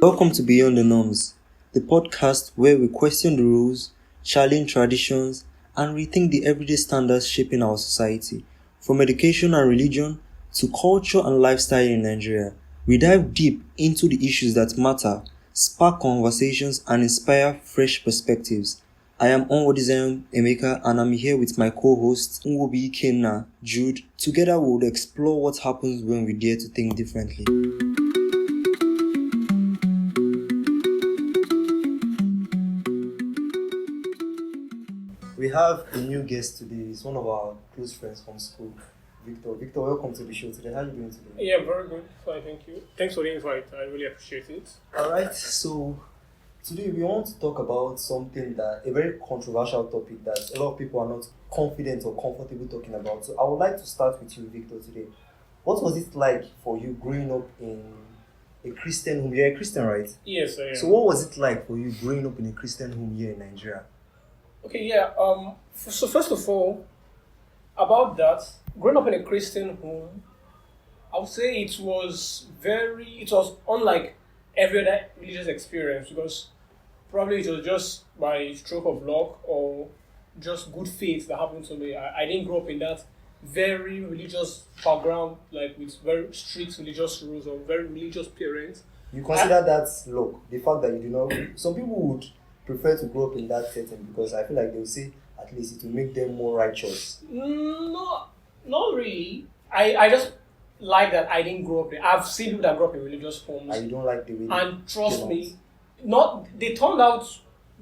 Welcome to Beyond the Norms, the podcast where we question the rules, challenge traditions, and rethink the everyday standards shaping our society. From education and religion to culture and lifestyle in Nigeria, we dive deep into the issues that matter, spark conversations, and inspire fresh perspectives. I am Onwodizion Emeka and I'm here with my co-hosts Nwobi Ikenna, Jude. Together we will explore what happens when we dare to think differently. We have a new guest today. He's one of our close friends from school, Victor. Victor, welcome to the show today. How are you doing today? Yeah, very good. Fine, thank you. Thanks for the invite. I really appreciate it. Alright, so today we want to talk about something a very controversial topic that a lot of people are not confident or comfortable talking about. So I would like to start with you, Victor, today. What was it like for you growing up in a Christian home? You're a Christian, right? Yes, I am. So what was it like for you growing up in a Christian home here in Nigeria? Okay, yeah. So first of all, about that, growing up in a Christian home, I would say it was unlike every other religious experience because probably it was just by stroke of luck or just good faith that happened to me. I didn't grow up in that very religious background, like with very strict religious rules or very religious parents. You consider that luck, the fact that you do not. Some people would prefer to grow up in that setting because I feel like they'll say at least it will make them more righteous. No, not really. I just like that I didn't grow up in. I've seen people that grew up in religious homes. And you don't like the way and trust me, they turned out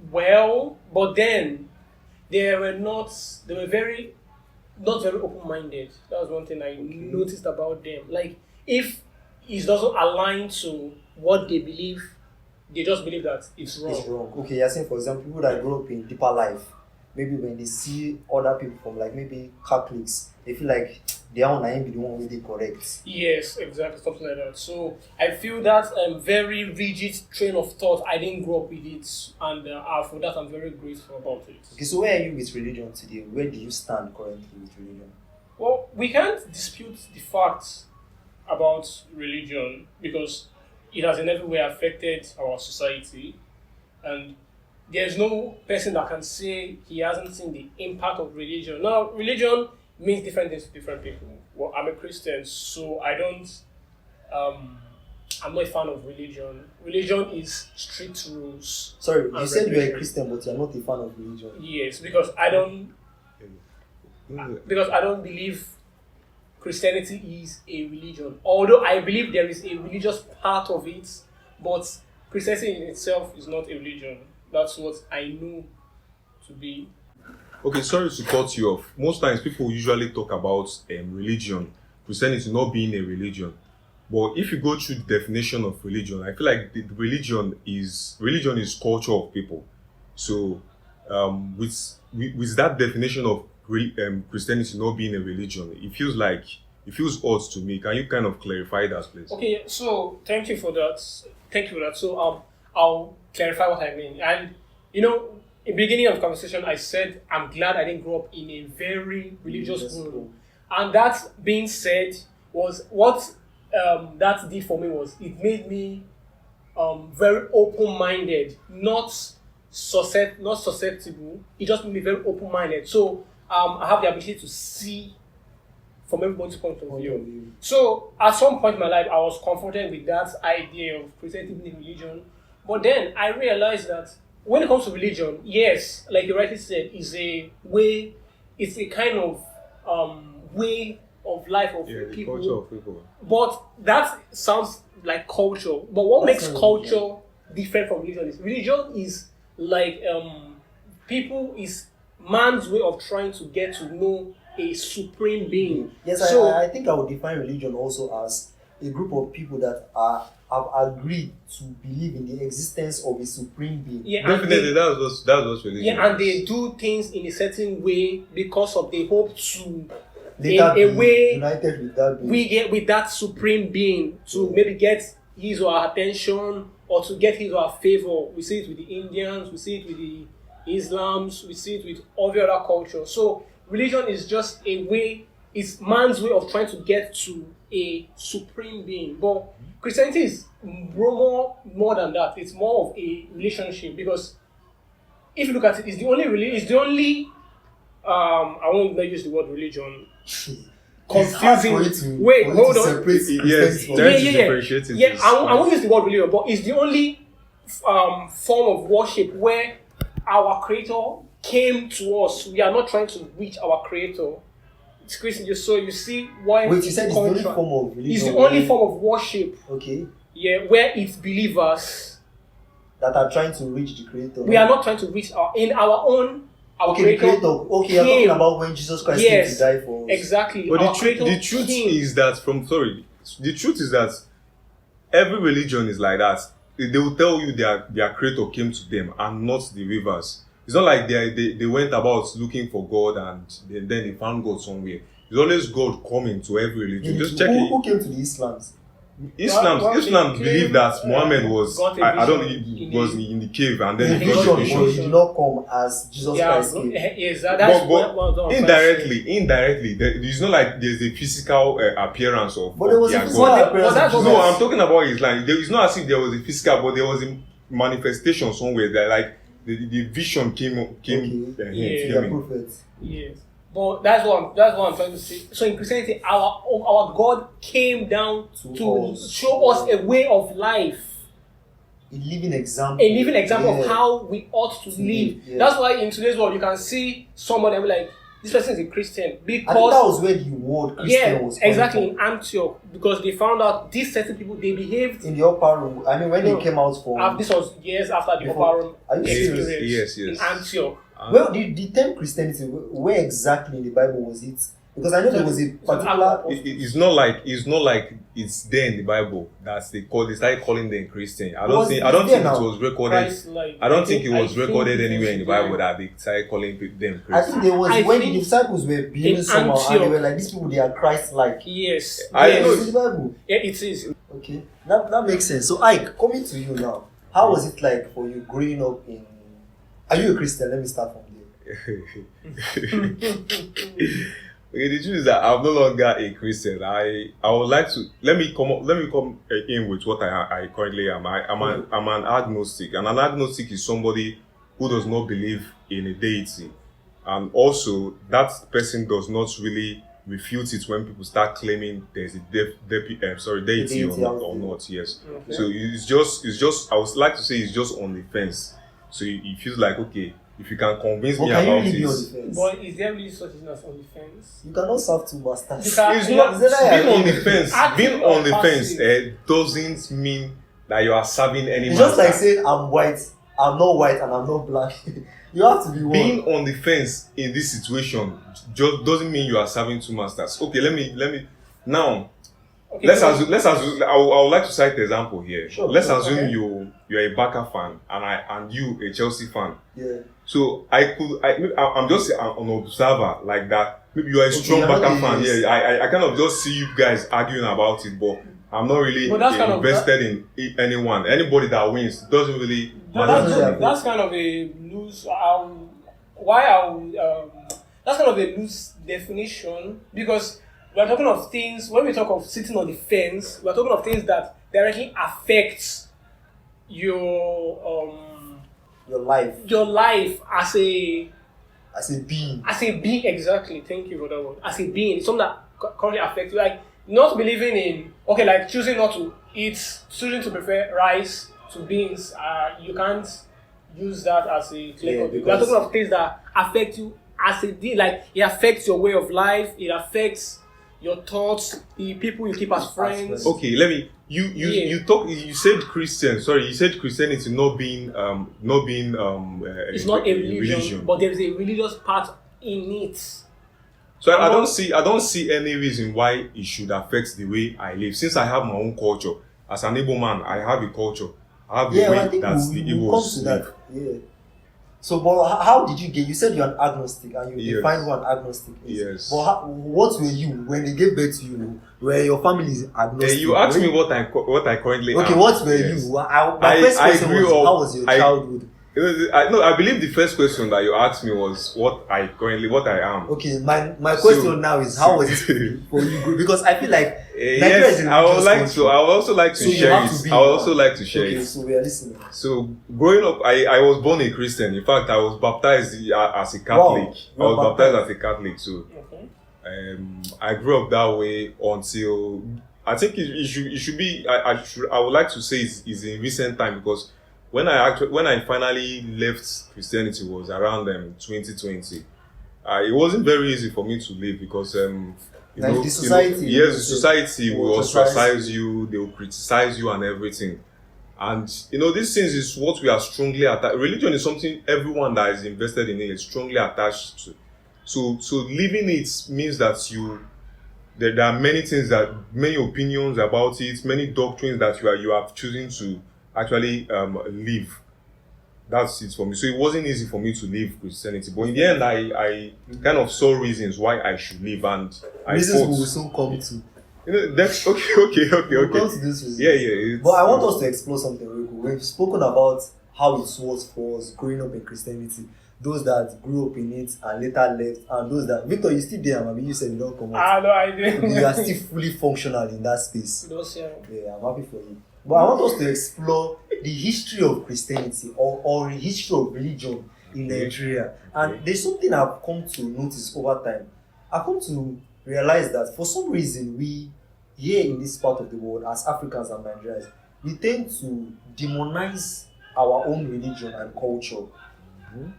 well, but then they were very not very open-minded. That was one thing I noticed about them. Like if it doesn't align to what they believe, they just believe that it's wrong. It's wrong. Okay, you're saying, for example, people that grow up in deeper life, maybe when they see other people from like maybe Catholics, they feel like they are not be the one with the correct. Yes, exactly, something like that. So I feel that very rigid train of thought, I didn't grow up with it, and for that I'm very grateful about it. Okay, so where are you with religion today? Where do you stand currently with religion? Well, we can't dispute the facts about religion because it has in every way affected our society, and there's no person that can say he hasn't seen the impact of religion. Now, religion means different things to different people. Well, I'm a Christian, so I'm not a fan of religion. Religion is strict rules. Sorry, you said you're a Christian, but you're not a fan of religion. Yes, because I don't believe Christianity is a religion. Although I believe there is a religious part of it, but Christianity in itself is not a religion. That's what I know to be. Okay, sorry to cut you off. Most times people usually talk about religion, Christianity not being a religion. But if you go through the definition of religion, I feel like the religion is culture of people. So with that definition of Christianity not being a religion, it feels odd to me. Can you kind of clarify that, please? Okay, so thank you for that. So I'll clarify what I mean. And in the beginning of the conversation, I said I'm glad I didn't grow up in a very religious home. And that being said, was what that did for me was it made me very open-minded, not susceptible. It just made me very open-minded. So I have the ability to see from everybody's point of view. So at some point in my life, I was confronted with that idea of Christianity being a religion. But then I realized that when it comes to religion, yes, like you rightly said, it's a kind of way of life of people. The culture of people. But that sounds like culture. But what makes culture different from religion is like is man's way of trying to get to know a supreme being. Yes, so, I think I would define religion also as a group of people that have agreed to believe in the existence of a supreme being. Yeah, definitely, that's what religion. Yeah, and they do things in a certain way because of they hope to later in a way united with that being. We get with that supreme being to maybe get his or her attention or to get his or her favor. We see it with the Indians, we see it with the Islams, we see it with every other culture. So religion is just a way it's man's way of trying to get to a supreme being. But Christianity is more than that. It's more of a relationship, because if you look at it, it's the only I won't use the word religion. Confusing. Wait, hold on. Yes, yeah. I won't use the word religion, but it's the only form of worship where our Creator came to us. We are not trying to reach our Creator. It's Christian. So you see why. Wait, you said it's the only form of religion. It's the only form of worship. Okay. Yeah, where it's believers that are trying to reach the Creator. We are not trying to reach our own. Okay, the Creator. Okay, you're talking about when Jesus Christ came to die for us. Exactly. But the truth is that every religion is like that. They will tell you their Creator came to them and not the rivers. It's not like they went about looking for God and then they found God somewhere. It's always God coming to every religion. Just check it. Who came to the Islams? Islam believed that Muhammad was was in the cave and then he got the vision. He did not come as Jesus Christ came. Yes, that's but indirectly, it's not like there's a physical appearance of. But there was a physical appearance. No, I'm talking about Islam. It's not as if there was a physical, but there was a manifestation somewhere that like the vision came prophets. Yes. But that's what I'm trying to say. So in Christianity, our God came down to show us a way of life. A living example. Of how we ought to live. Yeah. That's why in today's world you can see someone and be like, this person is a Christian. Because I think that was where the word Christian was coming exactly from. In Antioch, because they found out these certain people, they behaved in the upper room. I mean, when they came out from this was years after the upper room experience. Yes. In Antioch. Well, the term Christianity, where exactly in the Bible was it? Because I know there was a particular. It's not like it's there in the Bible that they started calling them Christian. I don't think it was recorded. I don't think it was recorded anywhere in the Bible that they started calling them Christian. I think there was when the disciples were being somehow and they were like, these people, they are Christ-like. Yes. I know it's in the Bible. Yeah, it is. Okay, that makes sense. So, Ike, coming to you now, how was it like for you growing up in? Are you a Christian? Let me start from there. Okay, the truth is that I'm no longer a Christian. I would like to let me come in with what I currently am. I'm an agnostic, and an agnostic is somebody who does not believe in a deity, and also that person does not really refute it when people start claiming there's a deity or not. Yes. Okay. So it's just I would like to say it's just on the fence. So it feels like, okay, if you can convince me about it. But is there really such thing as on the fence? You cannot serve two masters. It's not being on the fence. Being on the fence doesn't mean that you are serving any master. It's just like saying I'm white, I'm not white, and I'm not black. You have to be one. Being on the fence in this situation just doesn't mean you are serving two masters. Okay, let me now. Okay, let's assume. I would like to cite an example here. Sure, let's assume you're a Barca fan and you a Chelsea fan. Yeah. So I'm just an observer like that. Maybe you are a strong Barca fan. Yeah. I kind of just see you guys arguing about it, but I'm not really invested in anyone. Anybody that wins doesn't really. That's kind of a loose. That's kind of a loose definition, because we're talking of things, when we talk of sitting on the fence, we're talking of things that directly affect your life as a being. Exactly. Thank you for that word. As a being, it's something that currently affects you. Like not believing in, like choosing not to eat, choosing to prefer rice to beans. You can't use that as a claim. We're talking of things that affect you as a being. Like it affects your way of life. It affects your thoughts, the people you keep as friends. Okay, let me. You said Christian. Sorry, you said Christianity not being. It's not a religion, but there is a religious part in it. So I don't see any reason why it should affect the way I live. Since I have my own culture, as an Igbo man, I have a culture. I have the way that's the Igbos live. Yeah. So, but how did you get? You said you're an agnostic, and you define what an agnostic is. Yes. But what were you when they gave birth to you? Where your family is agnostic? You asked me what I currently. Okay, what were you? My first question was, how was your childhood? I believe the first question that you asked me was what I am. Okay, my question now is how was it for you? Because I feel like Nigeria is Yes, a I would religious like country. to. I would also like to So you share have to it. be I would one. also like to share Okay, it. so we are listening. So growing up, I was born a Christian. In fact, I was baptized as a Catholic. Wow, I was you were baptized as a Catholic. So Okay. I grew up that way until I think it should be. I would like to say is in recent time because when I finally left Christianity was around 2020. It wasn't very easy for me to live because Like the society, yes, the society will ostracize ostracize you, they will criticize you and everything. And these things is what we are strongly attached. Religion is something everyone that is invested in it is strongly attached to. So living it means that there are many opinions about it, many doctrines that you have chosen to actually live. That's it for me. So it wasn't easy for me to leave Christianity, but in the end, I kind of saw reasons why I should leave, and I Reasons fought. we will soon come to. That's okay. We'll come to this reason. Yeah. But I want us to explore something real quick. We've spoken about how it was for us growing up in Christianity, those that grew up in it and later left, and those that Victor, you still there, I mean, you said you don't come out. No, I didn't. You are still fully functional in that space. Those, yeah. Yeah, I'm happy for you. But I want us to explore the history of Christianity or the history of religion in Nigeria. And there's something I've come to notice over time. I've come to realize that for some reason we here in this part of the world as Africans and Nigerians, we tend to demonize our own religion and culture.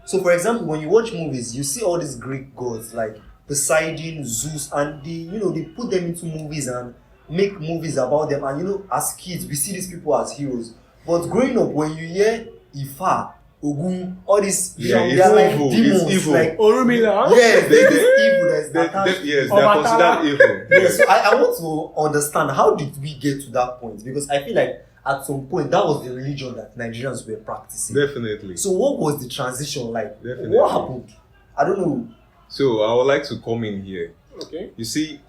So for example, when you watch movies, you see all these Greek gods like Poseidon, Zeus, and they put them into movies and make movies about them. And as kids, we see these people as heroes. But growing up, when you hear Ifa, Ogun, all these, they are like evil. demons. It's evil. Like, Orumila. yes, there's evil that's attached. Yes, Or they're Batala. considered evil. Yes, so I want to understand how did we get to that point? Because I feel like at some point that was the religion that Nigerians were practicing. Definitely. So what was the transition like? Definitely. What happened? I don't know. So I would like to come in here. Okay. You see,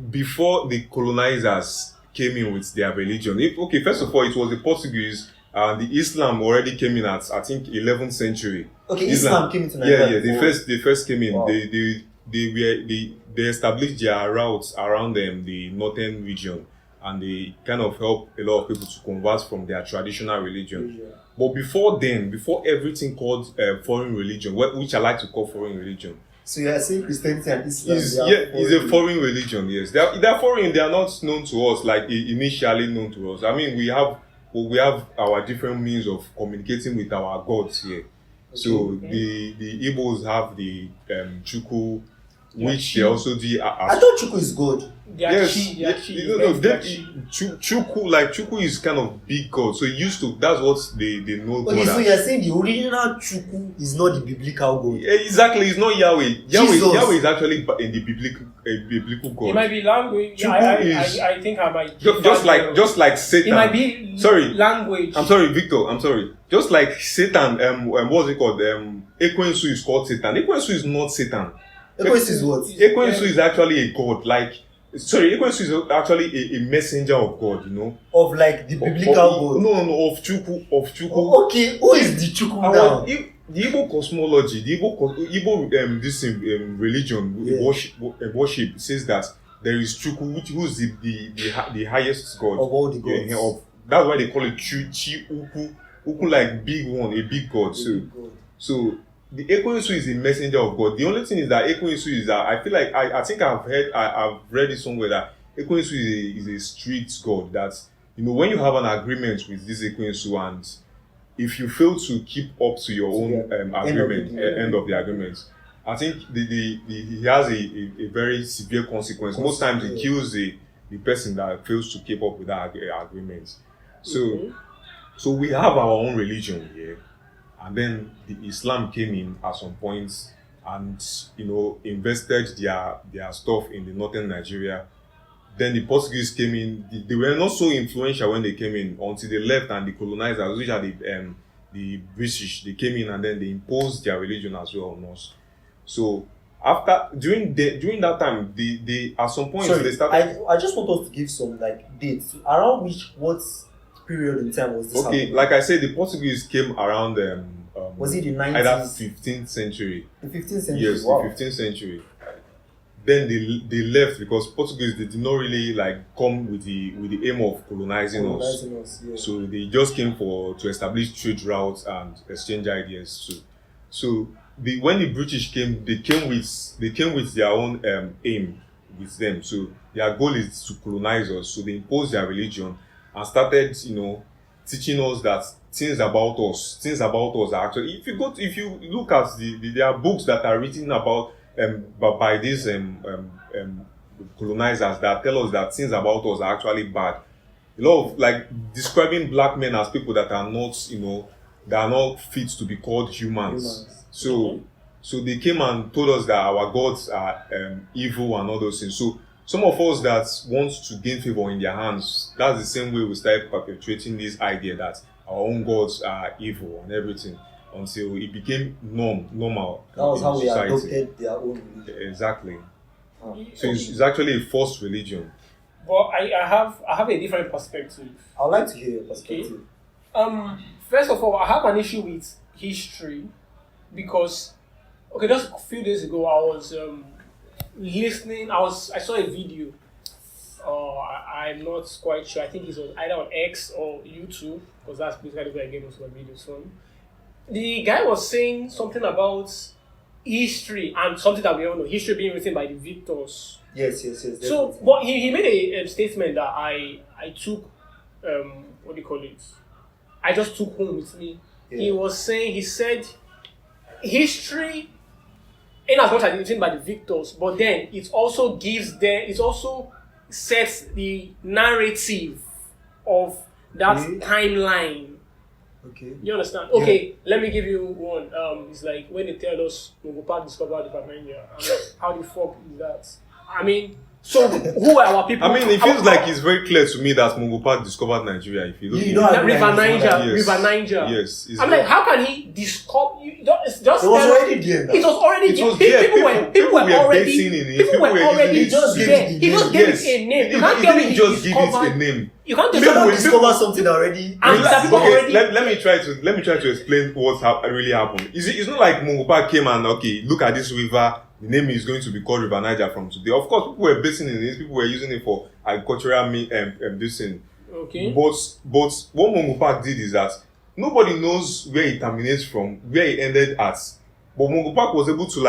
before the colonizers came in with their religion, first of all, it was the Portuguese. The Islam already came in at I think 11th century. Okay, Islam came into Nigeria. They first came in. Wow. They established their routes around the northern region, and they kind of helped a lot of people to convert from their traditional religion. But before everything called foreign religion, which I like to call foreign religion, So you are saying Christianity and Islam? is a foreign religion. Yes, they're foreign. They are not known to us like initially known to us. I mean, we have our different means of communicating with our gods here. So the Igbos have the Chukwu, which they also do. I thought Chukwu is God. Chukwu is kind of big god. So that's what they know. Okay, God so as. you are saying the original Chukwu is not the biblical God. Exactly, it's not Yahweh. Jesus. Yahweh is actually in the biblical God. It might be language. Chukwu I think I might. Just like Satan. It might be language. I'm sorry, Victor. I'm sorry. Just like Satan, what's it called? Ekwensu is called Satan. Ekwensu is not Satan. Ekwensu is what? Ekwensu is actually a god. Ekwensu is actually a messenger of God. Of like the biblical God. No, of Chukwu. Okay, who is the Chukwu now? The Igbo cosmology, the Igbo religion, worship says that there is Chukwu, who's the highest god Of all the gods. That's why they call it Chi Uku. Uku like big one, a big god. So the Ekwensu is a messenger of God. The only thing is that Ekwensu is that I feel like I think I've read it somewhere that Ekwensu is a strict god. That when you have an agreement with this Ekwensu and if you fail to keep up to your own end of the agreement, I think he has a very severe consequence. Most times he kills the person that fails to keep up with that agreement. So we have our own religion here, and then the Islam came in at some point and invested their stuff in the northern Nigeria. Then the Portuguese came in. They were not so influential when they came in until they left, and the colonizers, which are the British, they came in and then they imposed their religion as well on us. So during that time, they at some point they started. I just want us to give some like dates around what period in time was this Okay, happening? like I said, the Portuguese came around Was it the either 90s? 15th century. The 15th century? Yes, Wow. the 15th century. Then they left because Portuguese, they did not really like come with the aim of colonizing us. Colonizing us, yeah. So they just came to establish trade routes and exchange ideas. So when the British came, they came with their own aim with them. So their goal is to colonize us. So they imposed their religion and started, teaching us that things about us are actually. If you look at there are books that are written about by these colonizers that tell us that things about us are actually bad. A lot of like describing black men as people that are not, that are not fit to be called humans. So they came and told us that our gods are evil and all those things. So some of us that want to gain favor in their hands, that's the same way we started perpetuating this idea that our own gods are evil and everything, until it became normal. That was in how we society. adopted their own religion. Exactly. Ah. So it's actually a forced religion. But I have a different perspective. I would like to hear your perspective. First of all, I have an issue with history because, just a few days ago, I was listening. I saw a video. I'm not quite sure. I think it was either on X or YouTube, because that's basically where I get most of my videos from. The guy was saying something about history and something that we all know, history being written by the victors. Yes. So, but he made a statement that I took, what do you call it? I just took home with me. Yeah. He said, history, in as much as it's written by the victors, but then it also sets the narrative of that timeline. Okay. You understand? Okay, let me give you one. It's like when they tell us Mungopa discovered the Papania. How the fuck is that? I mean, so who are our people? I mean, it feels like it's very clear to me that Mungo Park discovered Nigeria. If you look, You don't have River Niger. Yes. River Niger. Yes. I'm like, how can he discover? It's just It was already there now. It was already It there. was there. People were already basing in it. People were already He just gave there. it He the just name. gave it a name. You can't tell me he just give it a discovered. name. You can't You tell cannot me. discover something already. And that people Okay, already. let me try to explain what really happened. It's not like Mungo Park came and look at this river. The name is going to be called River Niger from today. Of course, people were basing in it. People were using it for agricultural this thing. Okay. But what Mungo Park did is that nobody knows where it terminates from, where it ended at. But Mungo Park was able to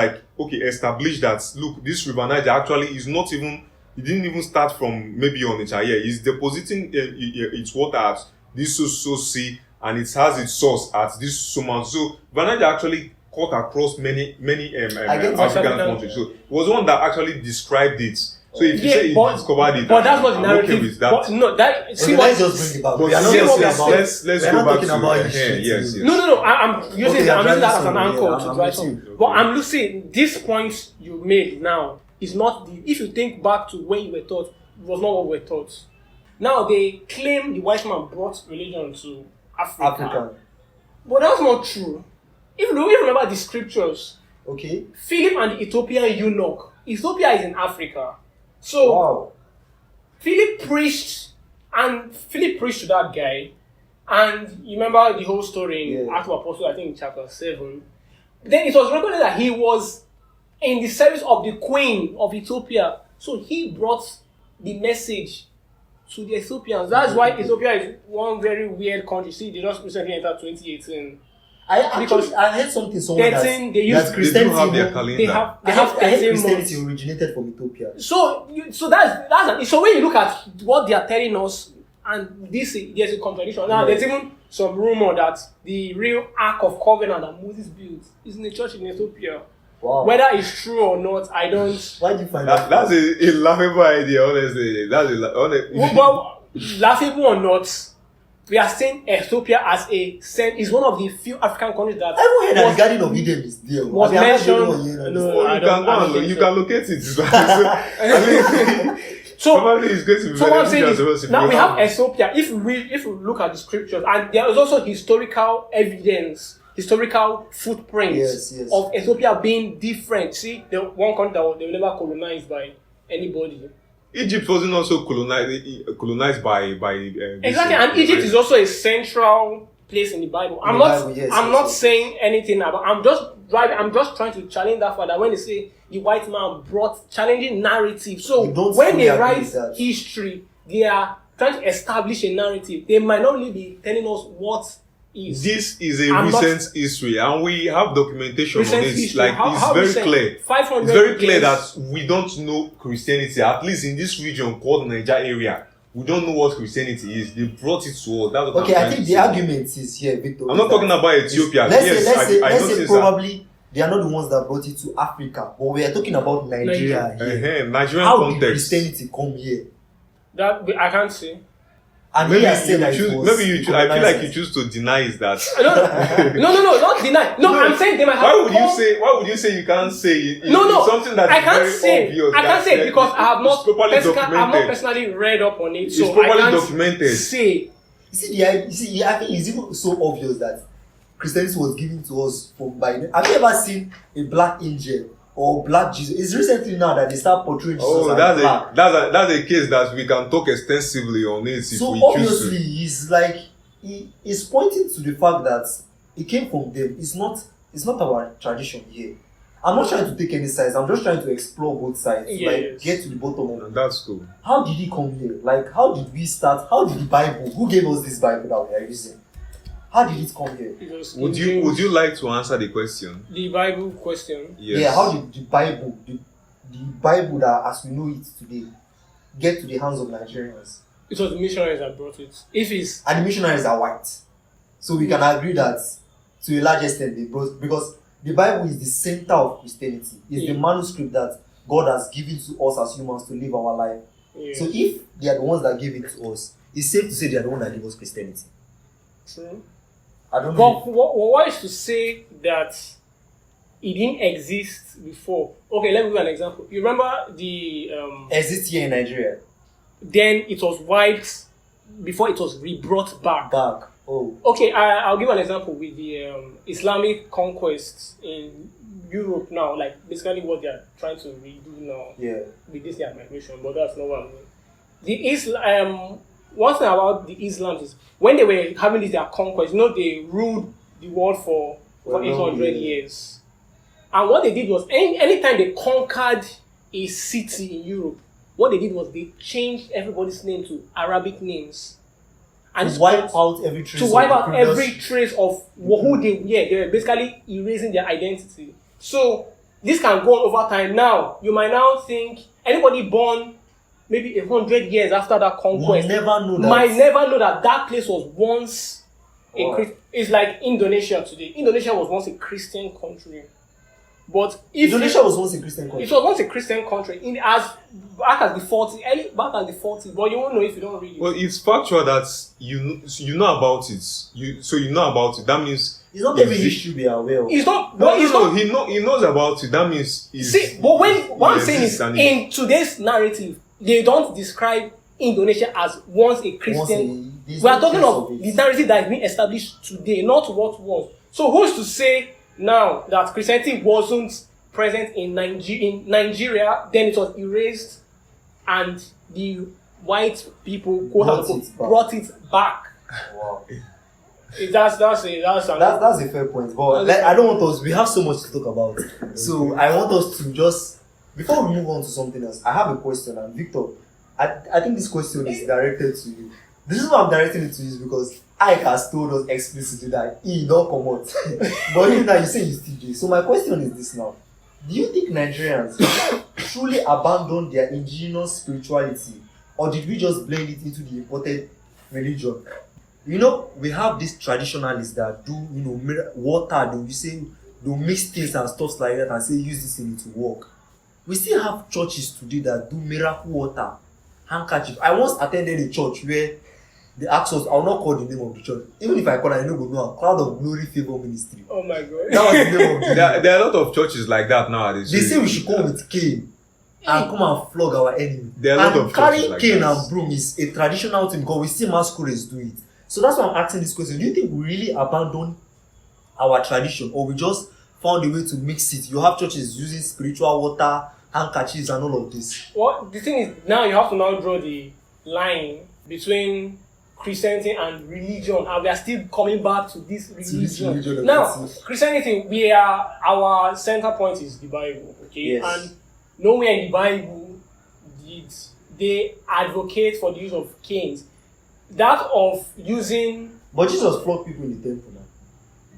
establish that look, this River Niger actually is not even. It didn't even start from maybe Onitsha here. It's depositing its water at this so sea, and it has its source at this Suman. So River Niger actually cut across many African countries. So it was one that actually described it. So if you say he discovered it, but that's not the I'm narrative. okay with that. But no, that see Okay, what. let's just bring it back. But We are not yes, talking yes, about. let's we are go not back talking to about here. Yes. No. I'm using Okay, that as an yeah, anchor I'm to with drive you. some. But I'm losing this point you made now is not the. If you think back to when you were taught, it was not what we were taught. Now they claim the white man brought religion to Africa. But that's not true. If you remember the scriptures, Okay. Philip and the Ethiopian eunuch. Ethiopia is in Africa. So Wow. Philip preached to that guy. And you remember the whole story in Acts of Apostles, I think in chapter 7. Then it was recorded that he was in the service of the queen of Ethiopia. So he brought the message to the Ethiopians. That's why Ethiopia is one very weird country. See, they just recently entered 2018. I heard something somewhere that They use They Christianity. do have their calendar. They have I heard 13 Christianity months. originated from Ethiopia. So that's so when you look at what they are telling us, and there's a contradiction. Now there's even some rumor that the real Ark of Covenant that Moses built is in the church in Ethiopia. Wow. Whether it's true or not, I don't. Why do you find that? That's a laughable idea, honestly. Well, laughable or not, we are saying Ethiopia as is one of the few African countries that. I even heard that the Garden of Eden is there. was I mean, I'm not the only one mentioned. hearing No, this. You can locate it. So Probably it's going to be So what I'm saying beneficial to us is, if now you we have Ethiopia. If we look at the scriptures, and there is also historical evidence, historical footprints Yes. of Ethiopia being different. See, the one country that they were never colonized by anybody. Egypt wasn't also colonized by Exactly, and Egypt is also a central place in the Bible. I'm not saying anything about. I'm just trying to challenge that fact that when they say the white man brought challenging narrative. So when they write history, they are trying to establish a narrative. They might not only be telling us what is. This is a recent history, and we have documentation on it. History. Like it's very clear. 500 It's very clear years. that we don't know Christianity. At least in this region called Niger area, we don't know what Christianity is. They brought it to us. That's what okay, I think the argument is here, Victor. I'm not talking about Ethiopia. Let's say probably they are not the ones that brought it to Africa, but we are talking about Nigeria here. Nigerian How context. did Christianity come here? That I can't say. And maybe I feel like you choose to deny is that. No, not deny. No, I'm saying they might have. Why would you say you can't say it? No, something that I is can't very say. obvious. I can't say because I have not. Documented. I've not personally read up on it, so it's properly I can't documented. say. I think it's even so obvious that Christianity was given to us from by. Have you ever seen a black angel or black Jesus? It's recently now that they start portraying Jesus as black. That's a case that we can talk extensively on it. So obviously, he's pointing to the fact that it came from them. It's not our tradition here. I'm not trying to take any sides. I'm just trying to explore both sides. Yes. Get to the bottom of it. That's cool. How did he come here? Like, how did we start? How did the Bible? Who gave us this Bible that we are using? How did it come here? Would you like to answer the question? The Bible question. Yes. Yeah. How did the Bible that as we know it today get to the hands of Nigerians? It was the missionaries that brought it. And the missionaries are white, so we can agree that to a large extent they brought, because the Bible is the center of Christianity. It's the manuscript that God has given to us as humans to live our life. Yeah. So if they are the ones that gave it to us, it's safe to say they are the ones that gave us Christianity. True. I don't But know. what is to say that it didn't exist before? Okay, let me give you an example. You remember the Exist here in Nigeria. then it was wiped before it was rebrought back. Oh. Okay, I'll give an example with the Islamic conquests in Europe now, like basically what they are trying to redo now. Yeah. With this their migration, but that's not what I mean. The one thing about the Islam is when they were having this their conquest, they ruled the world for 800 years. And what they did was anytime they conquered a city in Europe, what they did was they changed everybody's name to Arabic names. And to wipe out every trace of who they were. They were basically erasing their identity. So this can go on over time. Now you might now think anybody born maybe 100 years after that conquest might never know that place was once it's like Indonesia today. Indonesia was once a Christian country. But Indonesia was once a Christian country. It was once a Christian country back as the 40s, but you won't know if you don't read it. Well, it's factual that you know about it. You know about it. That means it's not every history we are aware of. It's not. He knows about it. That means but what I'm saying is in today's narrative, they don't describe Indonesia as once a Christian. We are talking of the narrative that is being established today, not what was. So who's to say now that Christianity wasn't present in Nigeria, then it was erased, and the white people brought it back. Wow. That's a fair point. But I don't want us. We have so much to talk about. So I want us to just before we move on to something else. I have a question, and Victor, I think this question is directed to you. This is why I'm directing it to you because Ike has told us explicitly that he don't come out. But you now you say you still do. So my question is this now. Do you think Nigerians truly abandoned their indigenous spirituality, or did we just blend it into the imported religion? We have these traditionalists that do, water, they'll mix things and stuff like that and say use this thing to work. We still have churches today that do miracle water, handkerchief. I once attended a church where they asked us, I will not call the name of the church. Even if I call it, I know Cloud of Glory Favor Ministry. Oh my God. That was the name of the there are a lot of churches like that nowadays. They say we should come with cane and come and flog our enemy. There are a lot of carrying like cane that. and broom is a traditional thing because we see masquerades do it. So that's why I'm asking this question. Do you think we really abandoned our tradition, or we just found a way to mix it? You have churches using spiritual water, handkerchiefs and all of this. Well, the thing is, now you have to now draw the line between Christianity and religion, and we are still coming back to this religion. Now, Christianity, our center point is the Bible, okay? Yes. And nowhere in the Bible did they advocate for the use of canes. That of using... But Jesus flogged people in the temple now.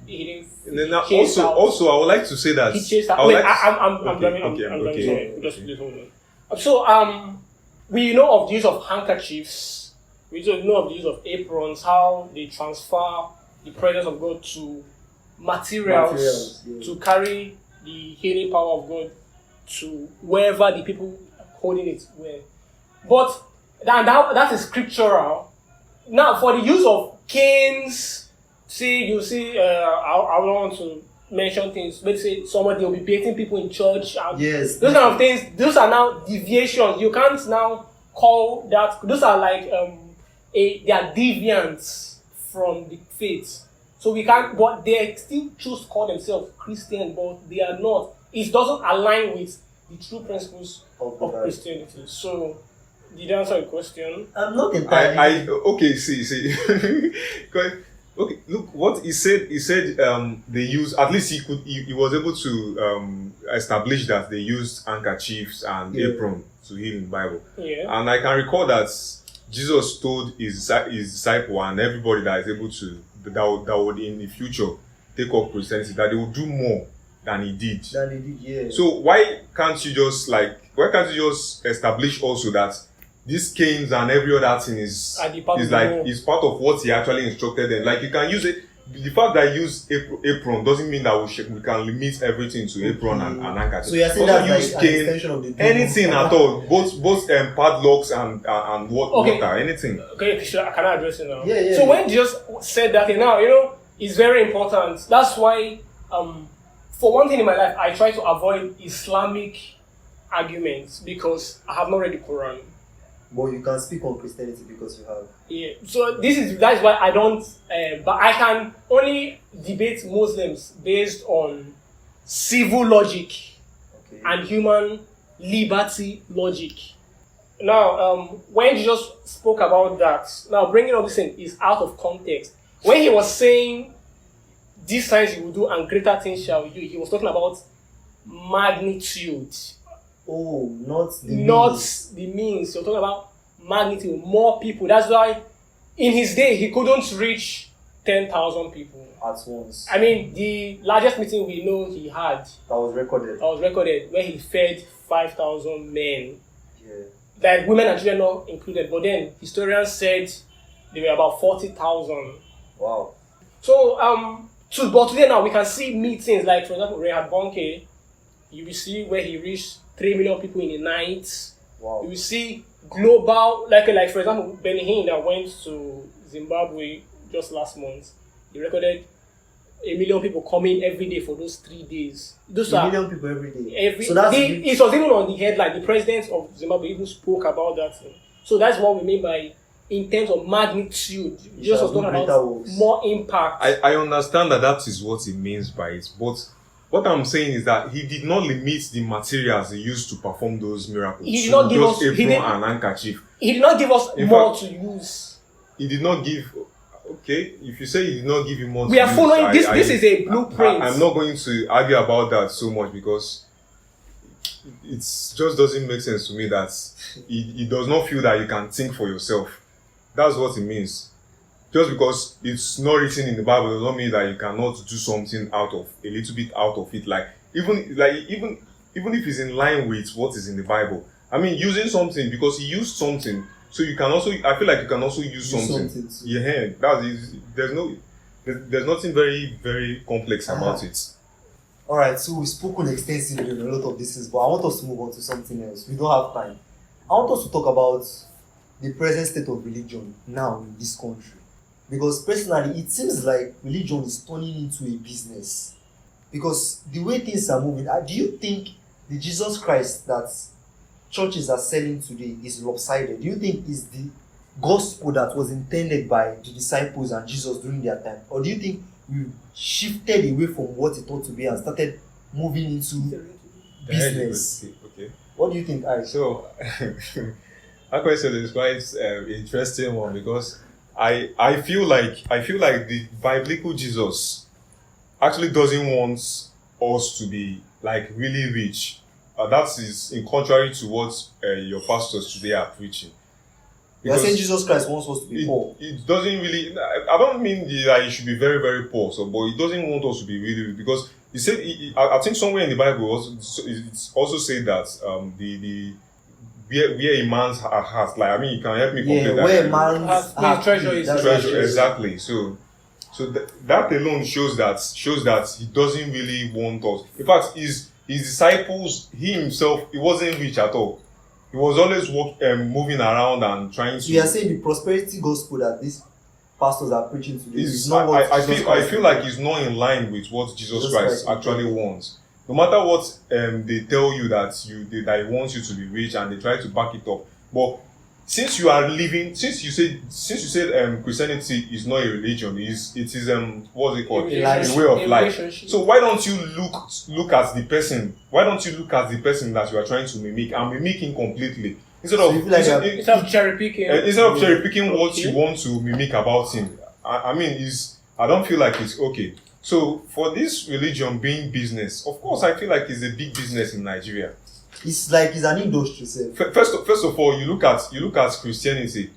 He didn't And then now chase out. also, I would like to say that. He chased out. I would Wait, like to- I'm okay, done. okay, I'm done. okay. Sorry. Just hold on. So, we know of the use of handkerchiefs. We know of the use of aprons, how they transfer the presence of God to materials Yeah. to carry the healing power of God to wherever the people holding it were. But that is scriptural. Now, for the use of canes, I don't want to mention things. Let's say somebody will be beating people in church. And Yes. those kind of things, those are now deviations. You can't now call that. Those are like they are deviants from the faith. So we can't, but they still choose to call themselves Christian, but they are not. It doesn't align with the true principles of Christianity. So, did I answer your question? I'm not entirely. Okay, see. 'Cause, okay, look what he said. He said they use, at least he was able to establish that they used handkerchiefs and apron to heal in the Bible. Yeah. And I can recall that Jesus told his disciple and everybody that is able to that would in the future take up Christianity, that they will do more than he did. Yeah. So why can't you just establish also that these canes and every other thing is part of what he actually instructed them? Like, you can use it. The fact that you use apron doesn't mean that we can limit everything to apron and handkerchief. So you're saying also that's use like an cane, extension of the anything at all, both padlocks and water, anything. Okay, can I address it now? Yeah. So when Jesus said that, now, it's very important. That's why, for one thing in my life, I try to avoid Islamic arguments because I have not read the Quran. But you can speak on Christianity because you have. Yeah. So that is why I don't. But I can only debate Muslims based on civil logic and human liberty logic. Now, when Jesus spoke about that, now bringing all this in is out of context. When he was saying, "These signs you will do, and greater things shall you," he was talking about magnitude. Oh, not the means. You're talking about magnitude, more people. That's why in his day he couldn't reach 10,000 people at once. I mean, the largest meeting we know he had that was recorded, where he fed 5,000 men. Yeah. Like women and children not included. But then historians said there were about 40,000. Wow. So but today now we can see meetings like, for example, Reinhard Bonnke. You will see where he reached 3 million people in a night. Wow. You will see global, like for example, Benny Hinn that went to Zimbabwe just last month. He recorded 1 million people coming every day for those 3 days. Those 1 million people every day. So it was even on the headline. The president of Zimbabwe even spoke about that thing. So that's what we mean by in terms of magnitude. Jesus was talking about more impact. I understand that is what he means by it, but what I'm saying is that he did not limit the materials he used to perform those miracles. He did not give us apron and handkerchief. He did not give us more to use. He did not give. Okay, if you say he did not give you more, we are following this. This is a blueprint. I'm not going to argue about that so much because it just doesn't make sense to me that he does not feel that you can think for yourself. That's what it means. Just because it's not written in the Bible does not mean that you cannot do something a little bit out of it. Even if it's in line with what is in the Bible. I mean, using something because he used something, so you can also. I feel like you can also use something. Yeah, there's nothing very, very complex about it. All right, so we've spoken extensively on a lot of these things, but I want us to move on to something else. We don't have time. I want us to talk about the present state of religion now in this country. Because personally, it seems like religion is turning into a business. Because the way things are moving, do you think the Jesus Christ that churches are selling today is lopsided? Do you think it's the gospel that was intended by the disciples and Jesus during their time? Or do you think we shifted away from what it ought to be and started moving into business? Okay. What do you think, Ike? So, that question is quite interesting one because I feel like the biblical Jesus actually doesn't want us to be like really rich. That is in contrary to what your pastors today are preaching. You are saying Jesus Christ wants us to be poor. It doesn't really. I don't mean that you should be very, very poor. So, but it doesn't want us to be really rich because he said. I think somewhere in the Bible it's also said that the where a man's heart, like, I mean, you can help me complete that. Where a man's heart treasure is. Treasure, exactly. So that alone shows that he doesn't really want us. In fact, his disciples, he himself, he wasn't rich at all. He was always moving around and trying to. You are saying the prosperity gospel that these pastors are preaching today is not what I feel like it's not in line with what Jesus Christ actually wants. No matter what they tell you that he wants you to be rich and they try to back it up, but since you said Christianity is not a religion, it is what's it called? A way of life. So why don't you look at the person? Why don't you look at the person that you are trying to mimic and mimic him completely instead of cherry picking? Instead of cherry picking what you want to mimic about him. I mean, I don't feel like it's okay. So for this religion being business, of course, I feel like it's a big business in Nigeria. It's like it's an industry. First of all, you look at Christianity.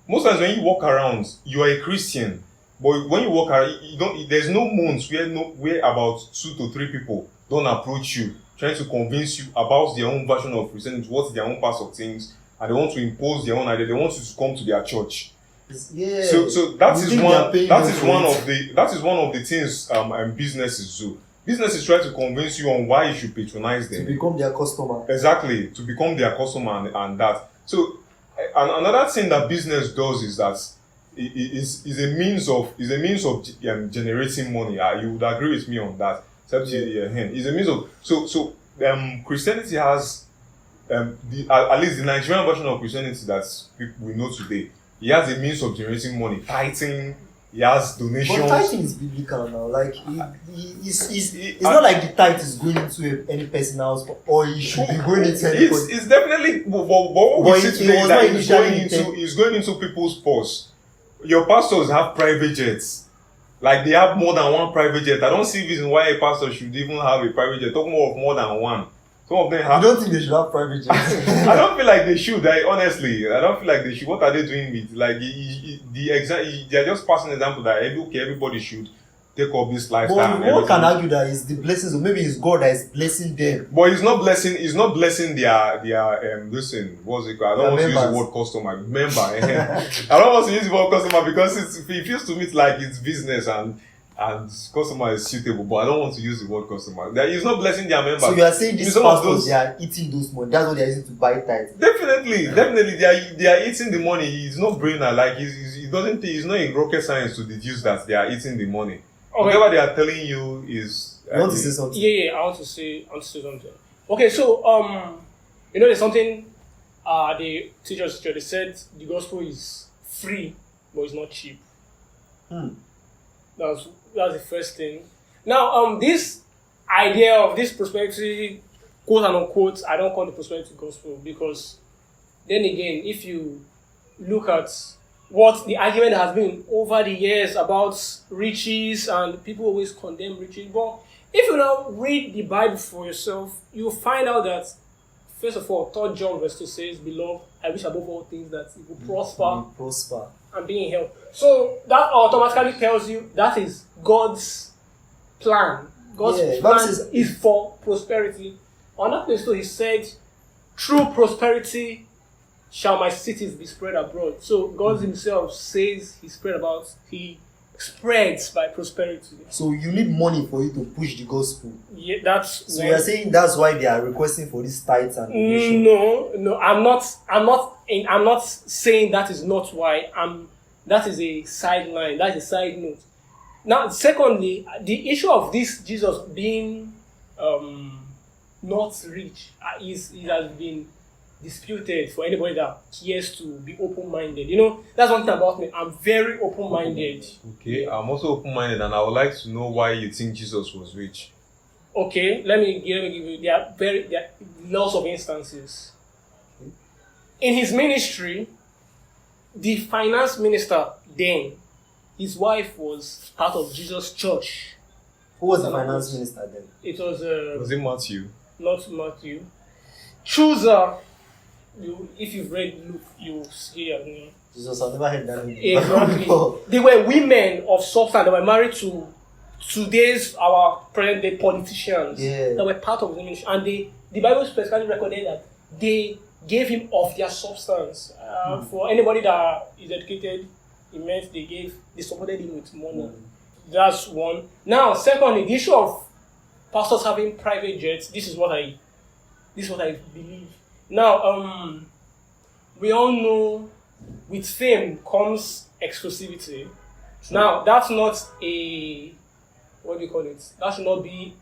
Most times when you walk around, you are a Christian, but when you walk around, you don't. There's no months where about 2 to 3 people don't approach you, trying to convince you about their own version of Christianity, what's their own parts of things, and they want to impose their own idea. They want you to come to their church. Yeah. So that is one of the things businesses do. Businesses try to convince you on why you should patronize them. To become their customer. Exactly, to become their customer and that. So, and another thing that business does is that is a means of generating money. You would agree with me on that. It's a means of Christianity has at least the Nigerian version of Christianity that we know today. He has a means of generating money, tithing. He has donations. But tithing is biblical now. Like, it's not like the tithe is going into any person's house or it should be going into anybody. It's definitely, what we see today is that it's going into people's purse. Your pastors have private jets. Like, they have more than one private jet. I don't see reason why a pastor should even have a private jet. Talk more than one. Some of them have. You don't think they should have private jets? I don't feel like they should. Honestly, I don't feel like they should. What are they doing with like they are just passing an example that everybody should take up this lifestyle. But one can argue that it's the blessings, or maybe it's God that is blessing them. But it's not blessing their listen. What's it called? I don't want to use the word customer. Member. I don't want to use the word customer because it feels to me like it's business and customer is suitable, but I don't want to use the word customer. He's not blessing their members. So you are saying these pastors, they are eating those money. That's what they are using to buy tithes. Definitely, they are eating the money. It's not brainer. Like it's not in rocket science to deduce that they are eating the money. Okay. Whatever they are telling you is. You want to say something? Yeah. I want to say something. Okay, so there's something. The teachers they said the gospel is free, but it's not cheap. That's the first thing. Now, this idea of this prosperity, quote and unquote, I don't call the prosperity gospel because then again, if you look at what the argument has been over the years about riches and people always condemn riches, but if you now read the Bible for yourself, you'll find out that, first of all, 3 John verse 2 says, "Beloved, I wish above all things that you will prosper and be in health." So that automatically tells you that is God's plan. God's plan is for prosperity. On that place too, he said, "Through prosperity shall my cities be spread abroad." So God himself says he spreads by prosperity. So you need money for you to push the gospel. Yeah, that's. So you are saying that's why they are requesting for these tithes and donations? No, I'm not saying that is not why. That is a sideline. That's a side note. Now, secondly, the issue of this Jesus being not rich it has been disputed for anybody that cares to be open-minded. That's one thing about me. I'm very open-minded. Okay, I'm also open-minded, and I would like to know why you think Jesus was rich. Okay, let me give you. There are lots of instances. In his ministry, the finance minister then, his wife was part of Jesus' church. Who was the finance minister then? It was Was it Matthew? not Matthew. Chooser. If you've read Luke, you see her name. Jesus, I've never heard that name Exactly. before. They were women of substance that were married to today's our present day politicians that were part of the ministry, and the Bible specifically recorded that they gave him of their substance. For anybody that is educated, it meant they supported him with money. That's one. Now, secondly, the issue of pastors having private jets. This is what I believe. Now, we all know with fame comes exclusivity. Now, that's not a what do you call it? That should not be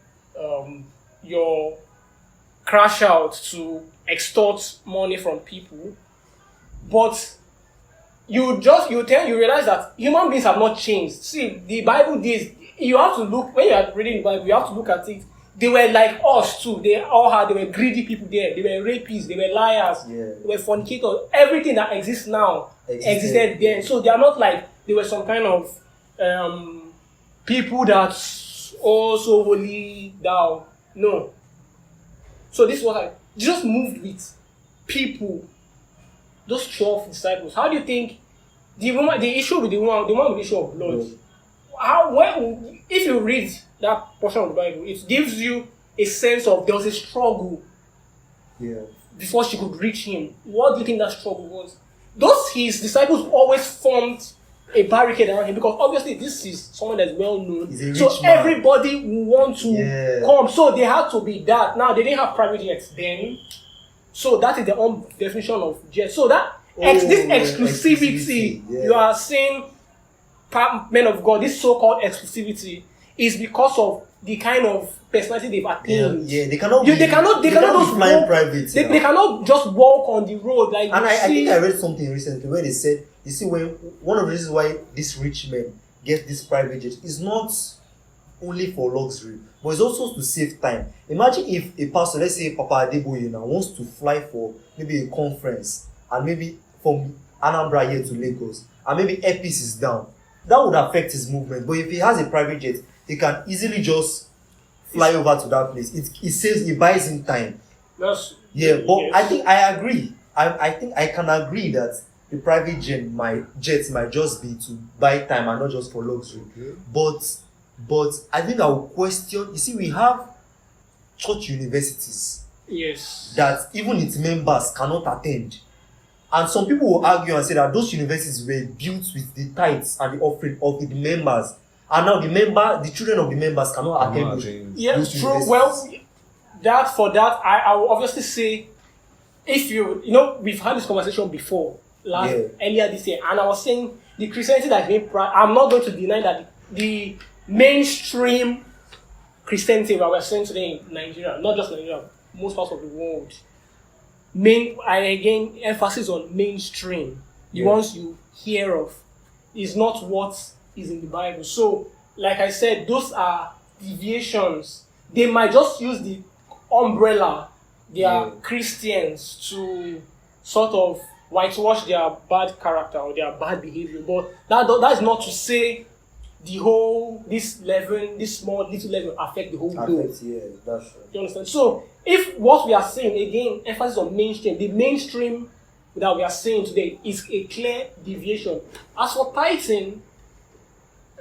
your crash out to extort money from people. But you realize that human beings have not changed. See, the Bible days, you have to look, when you are reading the Bible, you have to look at it. They were like us too. They were greedy people there. They were rapists, they were liars, they were fornicators. Everything that exists now existed then. So they are not like they were some kind of people that also holy thou. No. So this is what Jesus moved with people. Those 12 disciples. How do you think the issue with the woman with the issue of blood? If you read that portion of the Bible, it gives you a sense of there was a struggle before she could reach him. What do you think that struggle was? His disciples always formed a barricade around him because obviously this is someone that's well known. So everybody will want to come. So they had to be that. Now they didn't have private jets then. So that is the own definition of jet. So this exclusivity you are saying, men of God, this so-called exclusivity is because of the kind of personality they've attained. They cannot just fly private. They cannot just walk on the road like. And I think I read something recently where they said, you see, when one of the reasons why these rich men get this private jet is not only for luxury, but it's also to save time. Imagine if a pastor, let's say Papa Adeboye now, wants to fly for maybe a conference and maybe from Anambra here to Lagos, and maybe Epis is down. That would affect his movement. But if he has a private jet, he can easily just fly over to that place. It buys him time. I think I agree. I think I can agree that the private jet might just be to buy time and not just for luxury. But I think I will question. You see, we have church universities that even its members cannot attend. And some people will argue and say that those universities were built with the tithes and the offering of the members. And now the children of the members cannot attend those true. Well, I will obviously say, if we've had this conversation before, earlier this year, and I was saying the Christianity that has been, I'm not going to deny that the mainstream Christianity that we're seeing today in Nigeria, not just Nigeria, most parts of the world, again, emphasis on mainstream, the ones you hear of, is not what is in the Bible. So, like I said, those are deviations. They might just use the umbrella, they are Christians, to sort of whitewash their bad character or their bad behavior. But that is not to say the whole, this small little level affect the whole globe. That's true. You understand? So, if what we are saying, again, emphasis on mainstream, the mainstream that we are saying today is a clear deviation. As for tithing,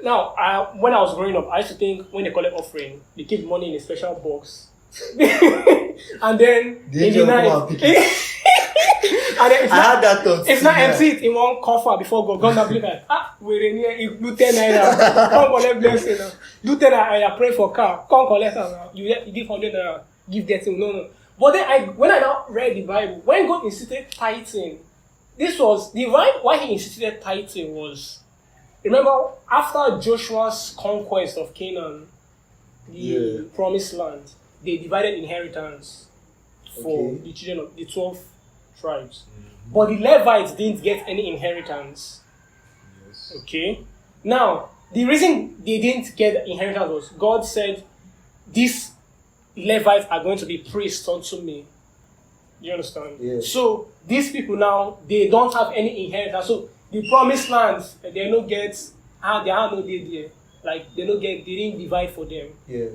now, when I was growing up, I used to think when they collect offering, they keep money in a special box. And then, in the night, I had that thought. It's not empty in one coffer before God. God will be like, we're in here, you do 10 naira. Come collect blessing now. Do 10 naira, pray for car. Come collect now. You give 100 naira, give that thing. No. But then when I now read the Bible, when God instituted tithing, this was the why he instituted tithing was, remember, after Joshua's conquest of Canaan, the promised land, they divided inheritance for the children of the 12 tribes. But the Levites didn't get any inheritance. Okay? Now, the reason they didn't get inheritance was God said, this Levites are going to be priests unto me. You understand? Yeah. So these people now, they don't have any inheritance. So the promised land, they don't get, they have no day there. Like they didn't divide for them. Yeah.